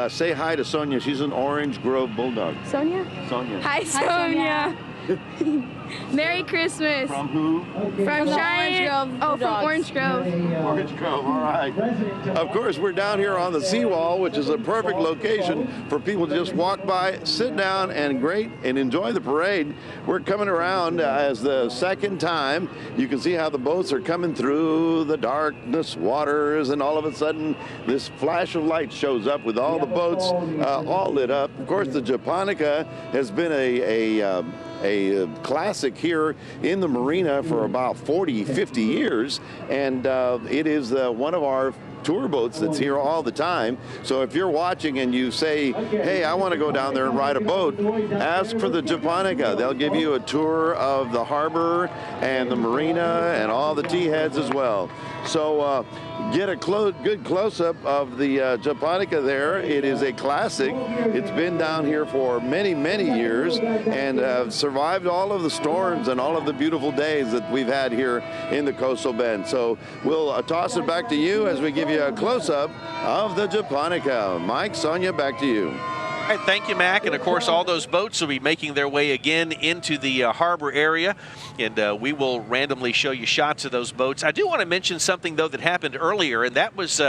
Say hi to Sonia. She's an Orange Grove Bulldog. Sonia? Hi, Sonia. Merry Christmas. From who? From Giant. From Orange Grove. Orange Grove, all right. Of course, we're down here on the Seawall, which is a perfect location for people to just walk by, sit down, and enjoy the parade. We're coming around as the second time. You can see how the boats are coming through the darkness waters, and all of a sudden, this flash of light shows up with all the boats all lit up. Of course, the Japonica has been a classic here in the marina for about 40-50 years, and it is one of our tour boats that's here all the time. So if you're watching and you say, hey, I want to go down there and ride a boat, ask for the Japonica. They'll give you a tour of the harbor and the marina and all the T heads as well. So get a good close-up of the Japonica there. It is a classic. It's been down here for many, many years and survived all of the storms and all of the beautiful days that we've had here in the coastal bend. So we'll toss it back to you as we give you a close-up of the Japonica. Mike, Sonia, back to you. All right, thank you, Mac. And, of course, all those boats will be making their way again into the harbor area, and we will randomly show you shots of those boats. I do want to mention something, though, that happened earlier, and that was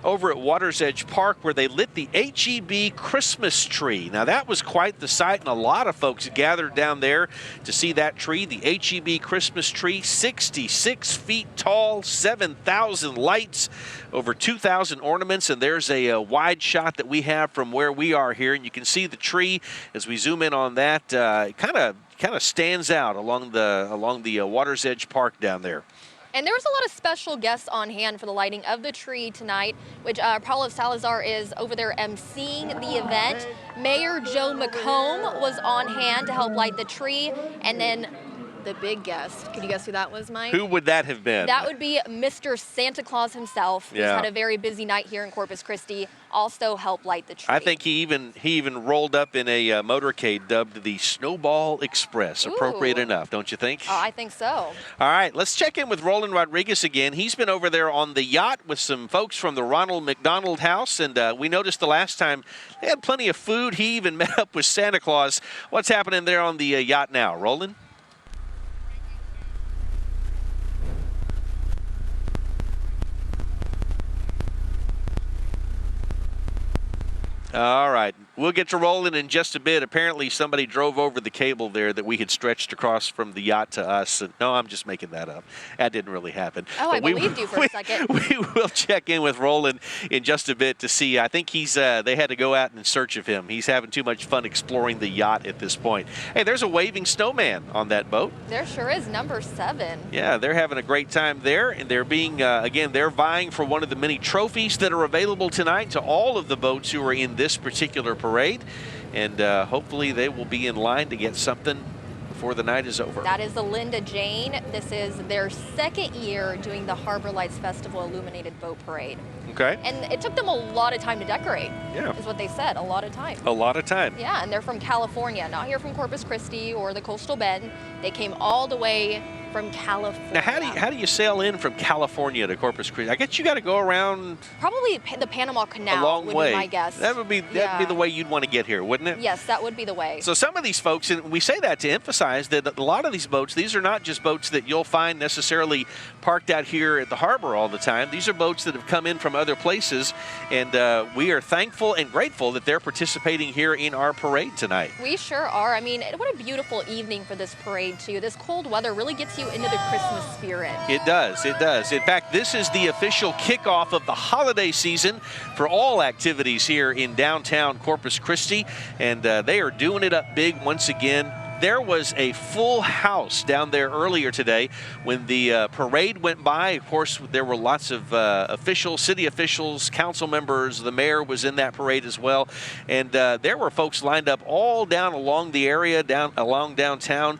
over at Water's Edge Park where they lit the HEB Christmas tree. Now, that was quite the sight, and a lot of folks gathered down there to see that tree, the HEB Christmas tree, 66 feet tall, 7,000 lights, over 2,000 ornaments, and there's a wide shot that we have from where we are here. You can see the tree as we zoom in on that. Kind of stands out along the Water's Edge Park down there. And there was a lot of special guests on hand for the lighting of the tree tonight, which Paulo Salazar is over there emceeing the event. Mayor Joe McComb was on hand to help light the tree, and then the big guest. Can you guess who that was, Mike? Who would that have been? That would be Mr. Santa Claus himself. Yeah. He's had a very busy night here in Corpus Christi. Also helped light the tree. I think he even rolled up in a motorcade dubbed the Snowball Express. Ooh. Appropriate enough, don't you think? Oh, I think so. All right, let's check in with Roland Rodriguez again. He's been over there on the yacht with some folks from the Ronald McDonald House, and we noticed the last time they had plenty of food. He even met up with Santa Claus. What's happening there on the yacht now, Roland? All right. We'll get to rolling in just a bit. Apparently, somebody drove over the cable there that we had stretched across from the yacht to us. And, no, I'm just making that up. That didn't really happen. Oh, but I believed you for a second. We will check in with Roland in just a bit to see. I think they had to go out in search of him. He's having too much fun exploring the yacht at this point. Hey, there's a waving snowman on that boat. There sure is, number 7. Yeah, they're having a great time there, and they're being, again, they're vying for one of the many trophies that are available tonight to all of the boats who are in this particular parade, and hopefully they will be in line to get something before the night is over. That is the Linda Jane. This is their second year doing the Harbor Lights Festival Illuminated Boat Parade. Okay. And it took them a lot of time to decorate. Yeah. Is what they said, a lot of time. A lot of time. Yeah, and they're from California, not here from Corpus Christi or the Coastal Bend. They came all the way from California. Now, how do you sail in from California to Corpus Christi? I guess you got to go around probably the Panama Canal. A long would way. Be my guess. That'd be the way you'd want to get here, wouldn't it? Yes, that would be the way. So some of these folks, and we say that to emphasize that a lot of these boats, these are not just boats that you'll find necessarily parked out here at the harbor all the time. These are boats that have come in from other places, and we are thankful and grateful that they're participating here in our parade tonight. We sure are. I mean, what a beautiful evening for this parade, too. This cold weather really gets you into the Christmas spirit. It does. It does. In fact, this is the official kickoff of the holiday season for all activities here in downtown Corpus Christi, and they are doing it up big once again. there was a full house down there earlier today when the parade went by. Of course, there were lots of officials, city officials, council members. The mayor was in that parade as well. And there were folks lined up all down along the area, along downtown,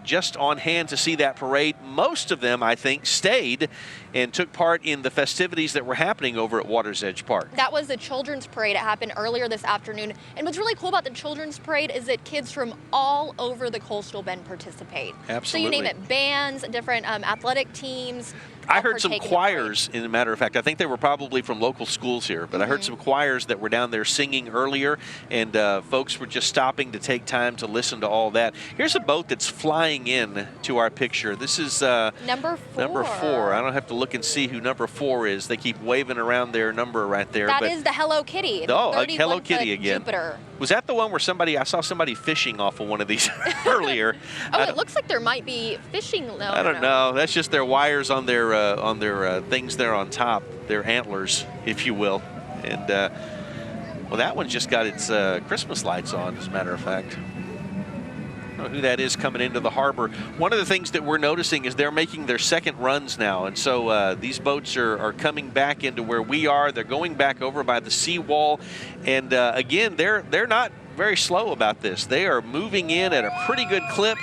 just on hand to see that parade. Most of them, I think, stayed and took part in the festivities that were happening over at Water's Edge Park. That was the children's parade. It happened earlier this afternoon. And what's really cool about the children's parade is that kids from all over the Coastal Bend participate. Absolutely. So you name it, bands, different athletic teams. I heard some choirs, in a matter of fact. I think they were probably from local schools here, but I heard some choirs that were down there singing earlier, and folks were just stopping to take time to listen to all that. Here's a boat that's flying in to our picture. This is number 4. Number 4. I don't have to look and see who number 4 is. They keep waving around their number right there. That is the Hello Kitty. Oh, Hello Kitty again. Jupiter. Was that the one where I saw somebody fishing off of one of these earlier? Oh, it looks like there might be fishing. No, I don't know. That's just their wires on their things there on top, their antlers, if you will. And well, that one just got its Christmas lights on, as a matter of fact. I don't know who that is coming into the harbor. One of the things that we're noticing is they're making their second runs now, and so these boats are coming back into where we are. They're going back over by the Seawall, and again, they're not very slow about this. They are moving in at a pretty good clip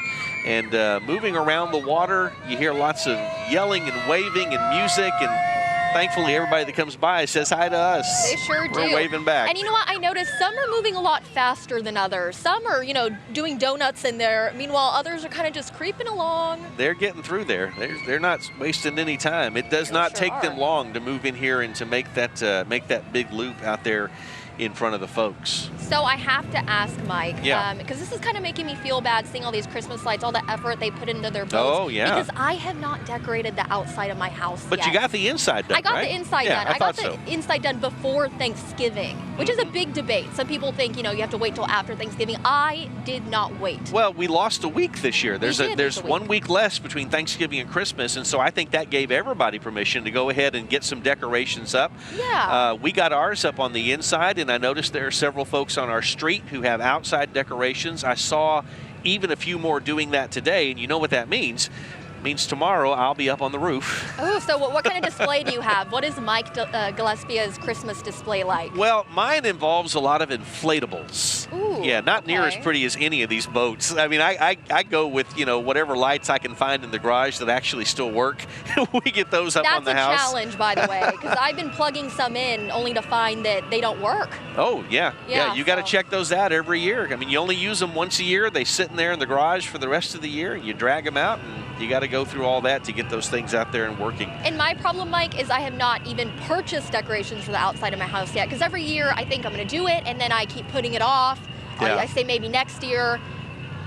and moving around the water. You hear lots of yelling and waving and music, and thankfully everybody that comes by says hi to us. They sure do. We're waving back. And you know what? I noticed some are moving a lot faster than others. Some are, doing donuts in there. Meanwhile, others are kind of just creeping along. They're getting through there. They're not wasting any time. It does not take them long to move in here and to make that big loop out there in front of the folks. So I have to ask Mike, Yeah. because this is kind of making me feel bad seeing all these Christmas lights, all the effort they put into their boats. Oh, yeah. Because I have not decorated the outside of my house But yet. you got the inside done, I got right? the inside Yeah, done. I got thought the inside done before Thanksgiving, which is a big debate. Some people think, you have to wait till after Thanksgiving. I did not wait. Well, we lost a week this year. There's We did lose a week. 1 week less between Thanksgiving and Christmas, and so I think that gave everybody permission to go ahead and get some decorations up. Yeah. We got ours up on the inside, and I noticed there are several folks on our street who have outside decorations. I saw even a few more doing that today, and you know what that means. It means tomorrow I'll be up on the roof. Oh, so what kind of display do you have? What is Mike Gillespia's Christmas display like? Well, mine involves a lot of inflatables. Ooh, yeah, not near as okay. pretty as any of these boats. I mean, I go with, whatever lights I can find in the garage that actually still work. We get those up on the house. That's a challenge, by the way, because I've been plugging some in only to find that they don't work. Oh, yeah. Yeah, You got to check those out every year. I mean, you only use them once a year. They sit in there in the garage for the rest of the year. You drag them out, and you got to go through all that to get those things out there and working. And my problem, Mike, is I have not even purchased decorations for the outside of my house yet, because every year I think I'm going to do it, and then I keep putting it off. Yeah. I say maybe next year,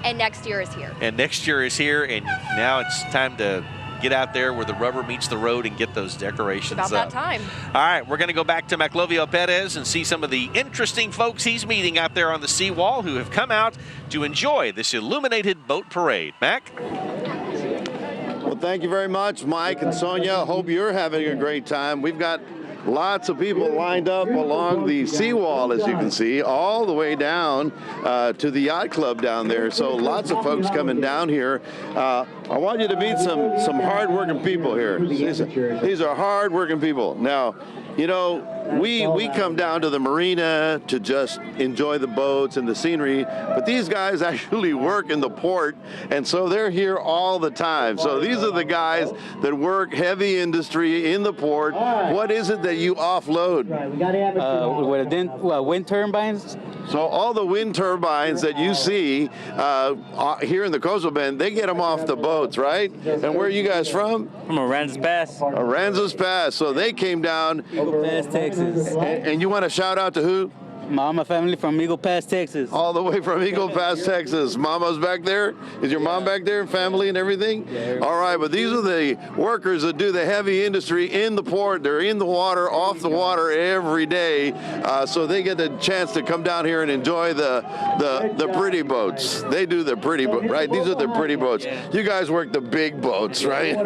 and next year is here. And next year is here, and now it's time to get out there where the rubber meets the road and get those decorations It's about up. that time. All right, we're going to go back to Maclovio Perez and see some of the interesting folks he's meeting out there on the Seawall who have come out to enjoy this Illuminated Boat Parade. Mac? Well, thank you very much, Mike and Sonia. Hope you're having a great time. We've got lots of people lined up along the Seawall, as you can see, all the way down to the yacht club down there. So lots of folks coming down here. I want you to meet some hard-working people here. These are hard-working people. Now, we come down to the marina to just enjoy the boats and the scenery, but these guys actually work in the port, and so they're here all the time. So these are the guys that work heavy industry in the port. What is it that you offload? Wind turbines. So all the wind turbines that you see here in the Coastal Bend, they get them off the boats, right? And where are you guys from? From Aransas Pass. Aransas Pass. So they came down. Eagle Pass, Texas. And you want to shout out to who? My family from Eagle Pass, Texas. All the way from Eagle Pass, Texas. Mama's back there? Is your mom back there, family and everything? Yeah. All right, but these are the workers that do the heavy industry in the port. They're in the water, off the water every day. So they get the chance to come down here and enjoy the pretty boats. They do the pretty boats, right? These are the pretty boats. You guys work the big boats, right?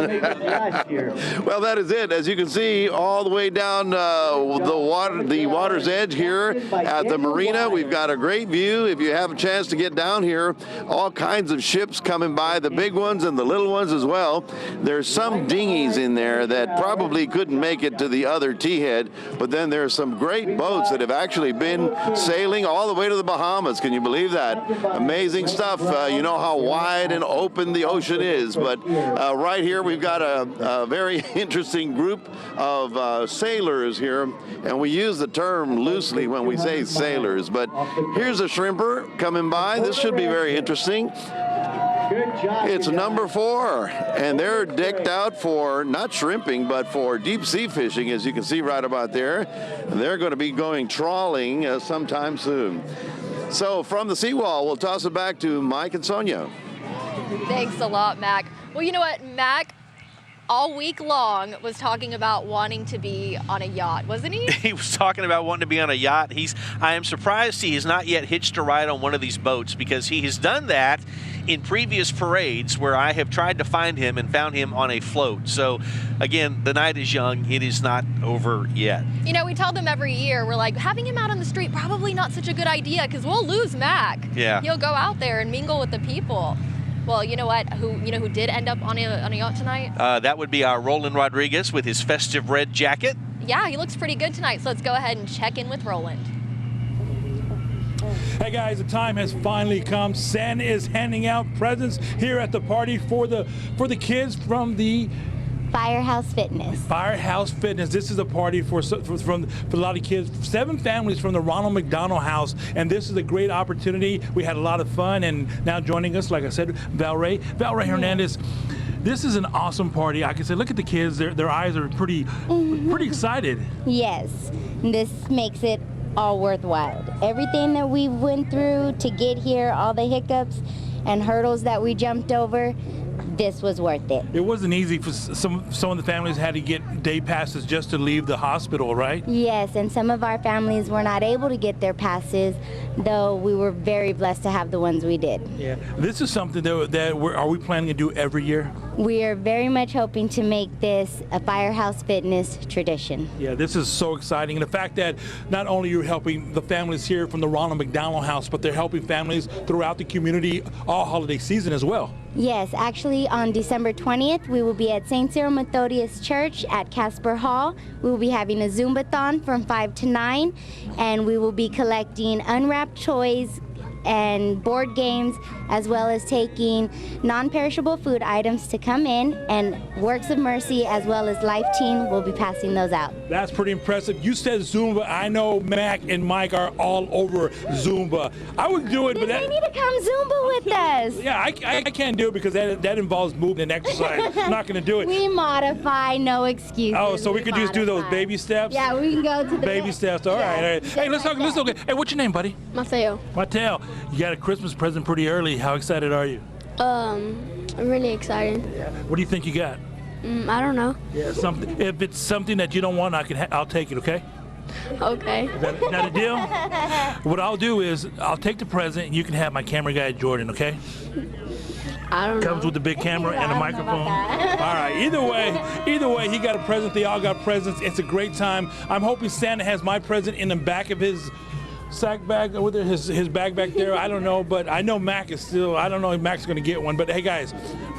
Well, that is it. As you can see, all the way down the water's edge here at the marina. We've got a great view. If you have a chance to get down here, all kinds of ships coming by, the big ones and the little ones as well. There's some dinghies in there that probably couldn't make it to the other T-head, but then there's some great boats that have actually been sailing all the way to the Bahamas. Can you believe that? Amazing stuff. You know how wide and open the ocean is, but right here we've got a very interesting group of sailors here, and we use the term loosely when we say sailors, but here's a shrimper coming by. This should be very interesting. It's number 4, and they're decked out for not shrimping, but for deep sea fishing, as you can see right about there. And they're going to be going trawling sometime soon. So from the Seawall, we'll toss it back to Mike and Sonia. Thanks a lot, Mac. Well, you know what, Mac all week long was talking about wanting to be on a yacht, wasn't he? He was talking about wanting to be on a yacht. I am surprised he has not yet hitched a ride on one of these boats, because he has done that in previous parades where I have tried to find him and found him on a float. So again, the night is young. It is not over yet. You know, we tell them every year, we're like, having him out on the street, probably not such a good idea, because we'll lose Mac. Yeah. He'll go out there and mingle with the people. Well, you know what? Who did end up on a yacht tonight? That would be our Roland Rodriguez with his festive red jacket. Yeah, he looks pretty good tonight. So let's go ahead and check in with Roland. Hey guys, the time has finally come. Santa is handing out presents here at the party for the kids from the Firehouse Fitness. Firehouse Fitness. This is a party for a lot of kids. 7 families from the Ronald McDonald House, and this is a great opportunity. We had a lot of fun, and now joining us, like I said, Valray Hernandez. This is an awesome party. I can say, look at the kids. Their eyes are pretty excited. Yes, this makes it all worthwhile. Everything that we went through to get here, all the hiccups and hurdles that we jumped over, this was worth it. It wasn't easy for some of the families had to get day passes just to leave the hospital, right? Yes, and some of our families were not able to get their passes, though we were very blessed to have the ones we did. Yeah, this is something that are we planning to do every year? We are very much hoping to make this a Firehouse Fitness tradition. Yeah, this is so exciting. And the fact that not only you're helping the families here from the Ronald McDonald House, but they're helping families throughout the community all holiday season as well. Yes, actually on December 20th, we will be at St. Cyril Methodius Church at Casper Hall. We will be having a Zumbathon from 5 to 9, and we will be collecting unwrapped toys and board games, as well as taking non-perishable food items to come in, and Works of Mercy as well as Life Teen will be passing those out. That's pretty impressive. You said Zumba. I know Mac and Mike are all over Zumba. I would do it, but they need to come Zumba with us. Yeah, I can't do it because that involves movement and exercise. I'm not going to do it. We modify, no excuses. Oh, so we could just do those baby steps? Yeah, we can go to the baby steps. All right, all right. Hey, let's talk. Hey, what's your name, buddy? Mateo. Mateo, you got a Christmas present pretty early. How excited are you? I'm really excited. Yeah. What do you think you got? I don't know. Yeah, something. If it's something that you don't want, I'll take it. Okay. Okay. Is that a deal? What I'll do is I'll take the present, and you can have my camera guy Jordan. Okay. I don't know. Comes with the big camera and a microphone. All right. Either way, he got a present. They all got presents. It's a great time. I'm hoping Santa has my present in the back of his sack bag, with his bag back there. I don't know, but I know Mac is still. I don't know if Mac's going to get one. But hey, guys,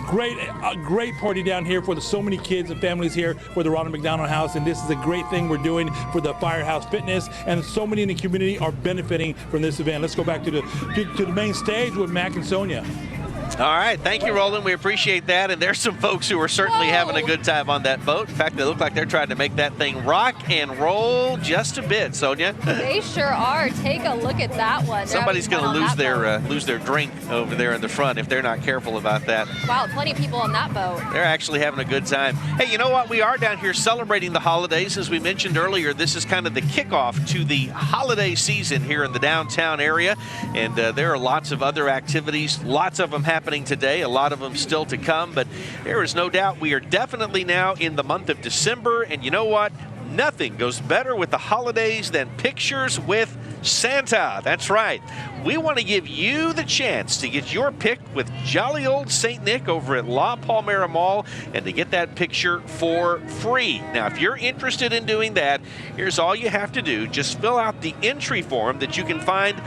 great party down here for so many kids and families here for the Ronald McDonald House, and this is a great thing we're doing for the Firehouse Fitness, and so many in the community are benefiting from this event. Let's go back to the main stage with Mac and Sonia. All right, thank you, Roland. We appreciate that. And there's some folks who are certainly having a good time on that boat. In fact, they look like they're trying to make that thing rock and roll just a bit, Sonia. They sure are. Take a look at that one. Somebody's going to lose their drink over there in the front if they're not careful about that. Wow, plenty of people on that boat. They're actually having a good time. Hey, you know what? We are down here celebrating the holidays. As we mentioned earlier, this is kind of the kickoff to the holiday season here in the downtown area. And there are lots of other activities, lots of them happening today, a lot of them still to come, but there is no doubt we are definitely now in the month of December, and you know what? Nothing goes better with the holidays than pictures with Santa. That's right. We want to give you the chance to get your pic with jolly old St. Nick over at La Palmera Mall and to get that picture for free. Now, if you're interested in doing that, here's all you have to do. Just fill out the entry form that you can find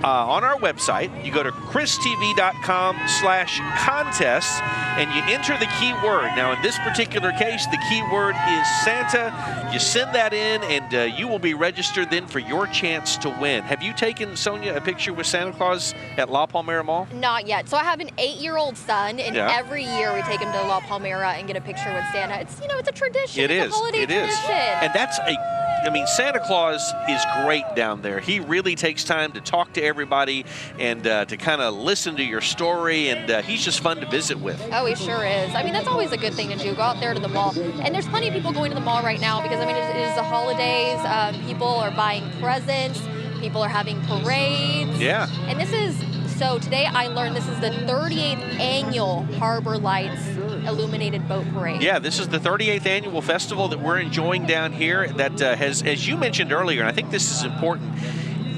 on our website. You go to christv.com/contest and you enter the keyword. Now, in this particular case, the keyword is Santa. You send that in and you will be registered then for your chance to win. Have you taken, Sonia, a picture with Santa Claus at La Palmera Mall? Not yet. So I have an 8-year-old son, and every year we take him to La Palmera and get a picture with Santa. It's, you know, it's a tradition. It it's is. a holiday tradition. And that's I mean, Santa Claus is great down there. He really takes time to talk to everybody and to kind of listen to your story, and he's just fun to visit with. Oh, he sure is. I mean, that's always a good thing to do. Go out there to the mall. And there's plenty of people going to the mall right now because, I mean, it is the holidays. People are buying presents. People are having parades. Yeah. And this is, so today I learned this is the 38th annual Harbor Lights Illuminated Boat Parade. Yeah, this is the 38th annual festival that we're enjoying down here that has, as you mentioned earlier, and I think this is important,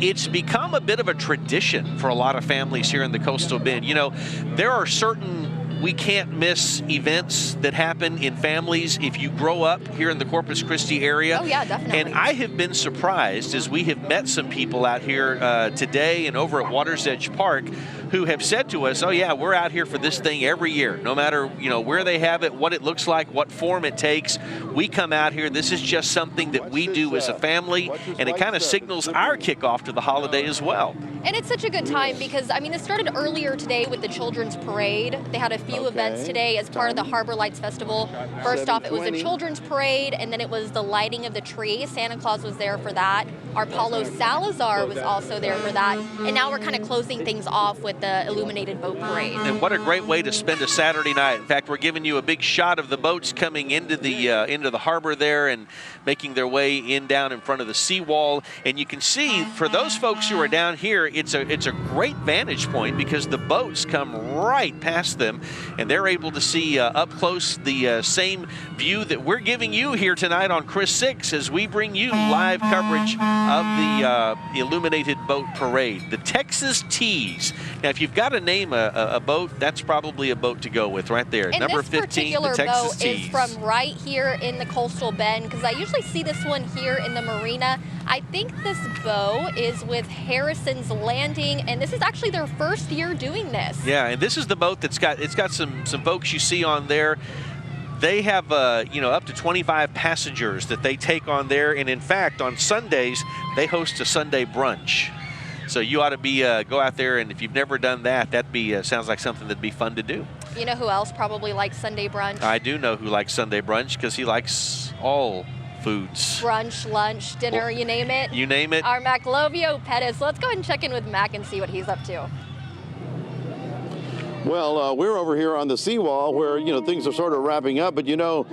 it's become a bit of a tradition for a lot of families here in the Coastal Bend. You know, there are certain we can't miss events that happen in families if you grow up here in the Corpus Christi area. Oh, yeah, definitely. And I have been surprised as we have met some people out here today and over at Water's Edge Park who have said to us, oh yeah, we're out here for this thing every year, no matter, you know, where they have it, what it looks like, what form it takes. We come out here. This is just something that we do as a family, and it kind of signals our kickoff to the holiday as well. And it's such a good time because, I mean, this started earlier today with the Children's Parade. They had a few events today as part of the Harbor Lights Festival. First off, it was the Children's Parade, and then it was the lighting of the tree. Santa Claus was there for that. Our Paulo Salazar was also there for that. And now we're kind of closing things off with the Illuminated Boat Parade. And what a great way to spend a Saturday night. In fact, we're giving you a big shot of the boats coming into the harbor there and making their way in down in front of the Seawall. And you can see, for those folks who are down here, it's a great vantage point because the boats come right past them and they're able to see up close the same view that we're giving you here tonight on Chris 6 as we bring you live coverage of the Illuminated Boat Parade, the Texas Tees. Now, if you've got to name a boat, that's probably a boat to go with right there. And Number this 15, the Texas boat Tees. is from right here in the Coastal Bend because I usually see this one here in the marina. I think this boat is with Harrison's Landing, and this is actually their first year doing this. Yeah, and this is the boat that's got some folks you see on there. They have you know, up to 25 passengers that they take on there, and in fact on Sundays they host a Sunday brunch. So you ought to be go out there, and if you've never done that, that'd be sounds like something that'd be fun to do. You know who else probably likes Sunday brunch? I do know who likes Sunday brunch because he likes all foods. Brunch, lunch, dinner, you name it. You name it. Our Maclovio Pettis. Let's go ahead and check in with Mac and see what he's up to. Well, we're over here on the Seawall where, you know, things are sort of wrapping up, but, you know,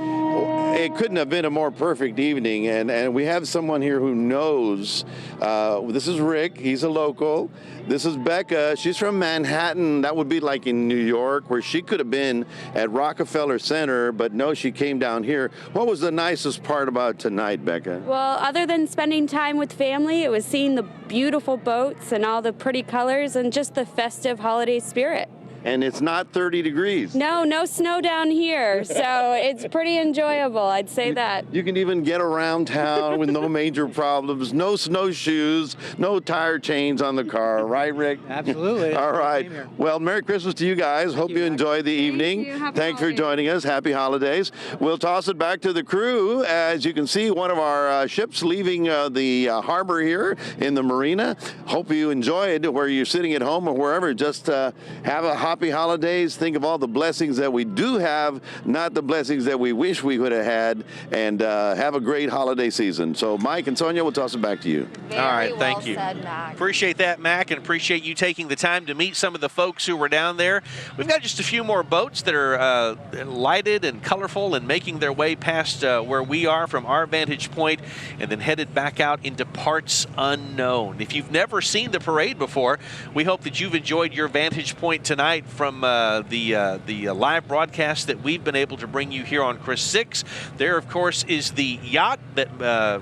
it couldn't have been a more perfect evening, and we have someone here who knows. This is Rick. He's a local. This is Becca. She's from Manhattan. That would be like in New York, where she could have been at Rockefeller Center, but no, she came down here. What was the nicest part about tonight, Becca? Well, other than spending time with family, it was seeing the beautiful boats and all the pretty colors and just the festive holiday spirit. And it's not 30 degrees. No snow down here, so it's pretty enjoyable, I'd say that. You can even get around town with no major problems, no snowshoes, no tire chains on the car, right, Rick? Absolutely. All right. Well, Merry Christmas to you guys. Hope you enjoy the evening. Thanks for joining us. Happy holidays. We'll toss it back to the crew. As you can see, one of our ships leaving the harbor here in the marina. Hope you enjoyed where you're sitting at home or wherever. Just have a happy holidays. Think of all the blessings that we do have, not the blessings that we wish we would have had, and have a great holiday season. So Mike and Sonia, we'll toss it back to you. Very all right, well thank you. Said, Mac. Appreciate that, Mac, and appreciate you taking the time to meet some of the folks who were down there. We've got just a few more boats that are lighted and colorful and making their way past where we are from our vantage point and then headed back out into parts unknown. If you've never seen the parade before, we hope that you've enjoyed your vantage point tonight. from the live broadcast that we've been able to bring you here on Chris 6. There, of course, is the yacht that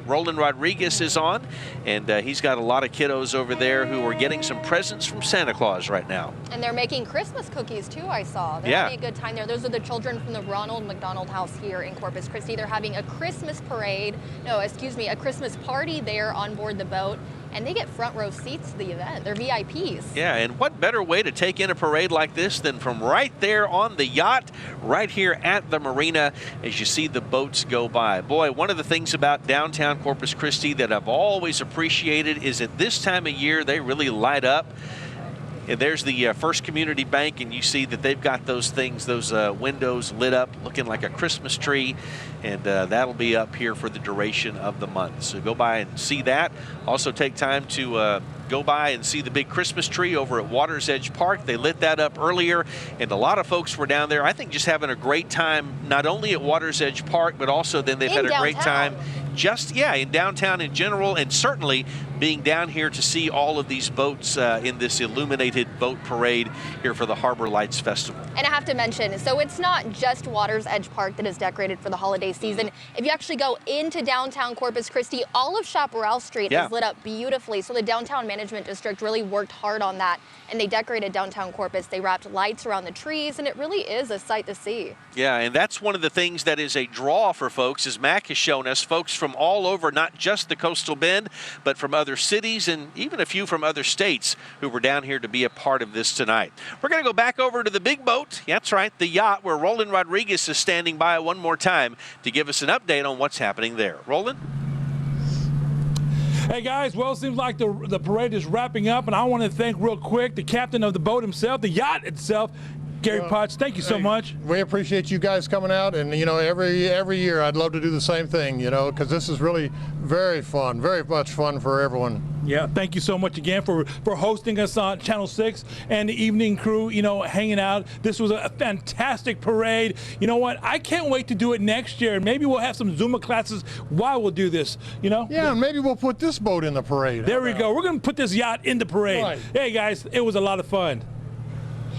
Roland Rodriguez is on, and he's got a lot of kiddos over there who are getting some presents from Santa Claus right now. And they're making Christmas cookies too, I saw. They're having a good time there. Those are the children from the Ronald McDonald House here in Corpus Christi. They're having a Christmas parade, a Christmas party there on board the boat. And they get front row seats to the event. They're VIPs. Yeah, and what better way to take in a parade like this than from right there on the yacht, right here at the marina as you see the boats go by. Boy, one of the things about downtown Corpus Christi that I've always appreciated is at this time of year, they really light up. And there's the First Community Bank, and you see that they've got those things, those windows lit up looking like a Christmas tree, and that'll be up here for the duration of the month. So go by and see that. Also take time to go by and see the big Christmas tree over at Water's Edge Park. They lit that up earlier, and a lot of folks were down there, I think, just having a great time, not only at Water's Edge Park, but also then they've had a great time just, in downtown in general, and certainly being down here to see all of these boats in this illuminated boat parade here for the Harbor Lights Festival. And I have to mention, so it's not just Water's Edge Park that is decorated for the holiday season. If you actually go into downtown Corpus Christi, all of Chaparral Street is lit up beautifully. So the downtown management district really worked hard on that, and they decorated downtown Corpus. They wrapped lights around the trees, and it really is a sight to see. Yeah, and that's one of the things that is a draw for folks, as Mac has shown us, folks from all over, not just the Coastal Bend, but from other cities and even a few from other states who were down here to be a part of this tonight. We're going to go back over to the big boat. That's right, the yacht, where Roland Rodriguez is standing by one more time to give us an update on what's happening there. Roland? Hey guys, well, it seems like the parade is wrapping up, and I want to thank real quick the captain of the boat himself, the yacht itself, Gary Potts. Thank you so much. We appreciate you guys coming out, and every year I'd love to do the same thing, because this is really very fun, very much fun for everyone. Yeah, thank you so much again for hosting us on Channel 6 and the evening crew, hanging out. This was a fantastic parade. You know what? I can't wait to do it next year. Maybe we'll have some Zumba classes while we'll do this, Yeah, and maybe we'll put this boat in the parade. There we go. We're going to put this yacht in the parade. Right. Hey, guys, it was a lot of fun.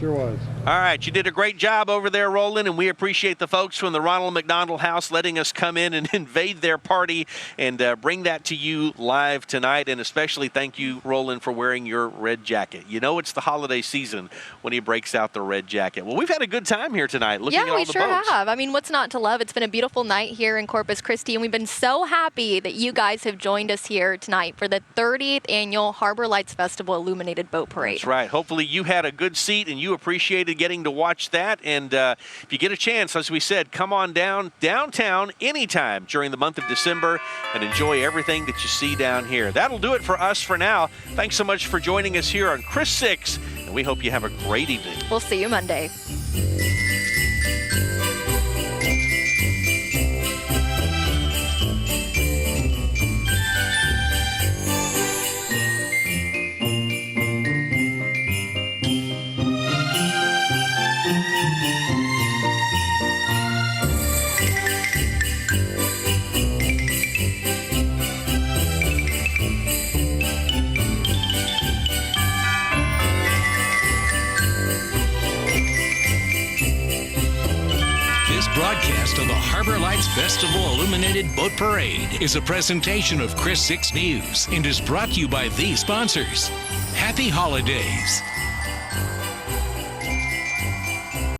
Sure was. All right, you did a great job over there, Roland, and we appreciate the folks from the Ronald McDonald House letting us come in and invade their party and bring that to you live tonight. And especially thank you, Roland, for wearing your red jacket. It's the holiday season when he breaks out the red jacket. Well, we've had a good time here tonight looking at all the boats. Yeah, we sure have. I mean, what's not to love? It's been a beautiful night here in Corpus Christi, and we've been so happy that you guys have joined us here tonight for the 30th Annual Harbor Lights Festival Illuminated Boat Parade. That's right. Hopefully you had a good seat and you appreciated getting to watch that. And if you get a chance, as we said, come on downtown anytime during the month of December and enjoy everything that you see down here. That'll do it for us for now. Thanks so much for joining us here on Chris 6, and we hope you have a great evening. We'll see you Monday. Broadcast of the Harbor Lights Festival Illuminated Boat Parade is a presentation of Chris 6 News and is brought to you by these sponsors. Happy Holidays.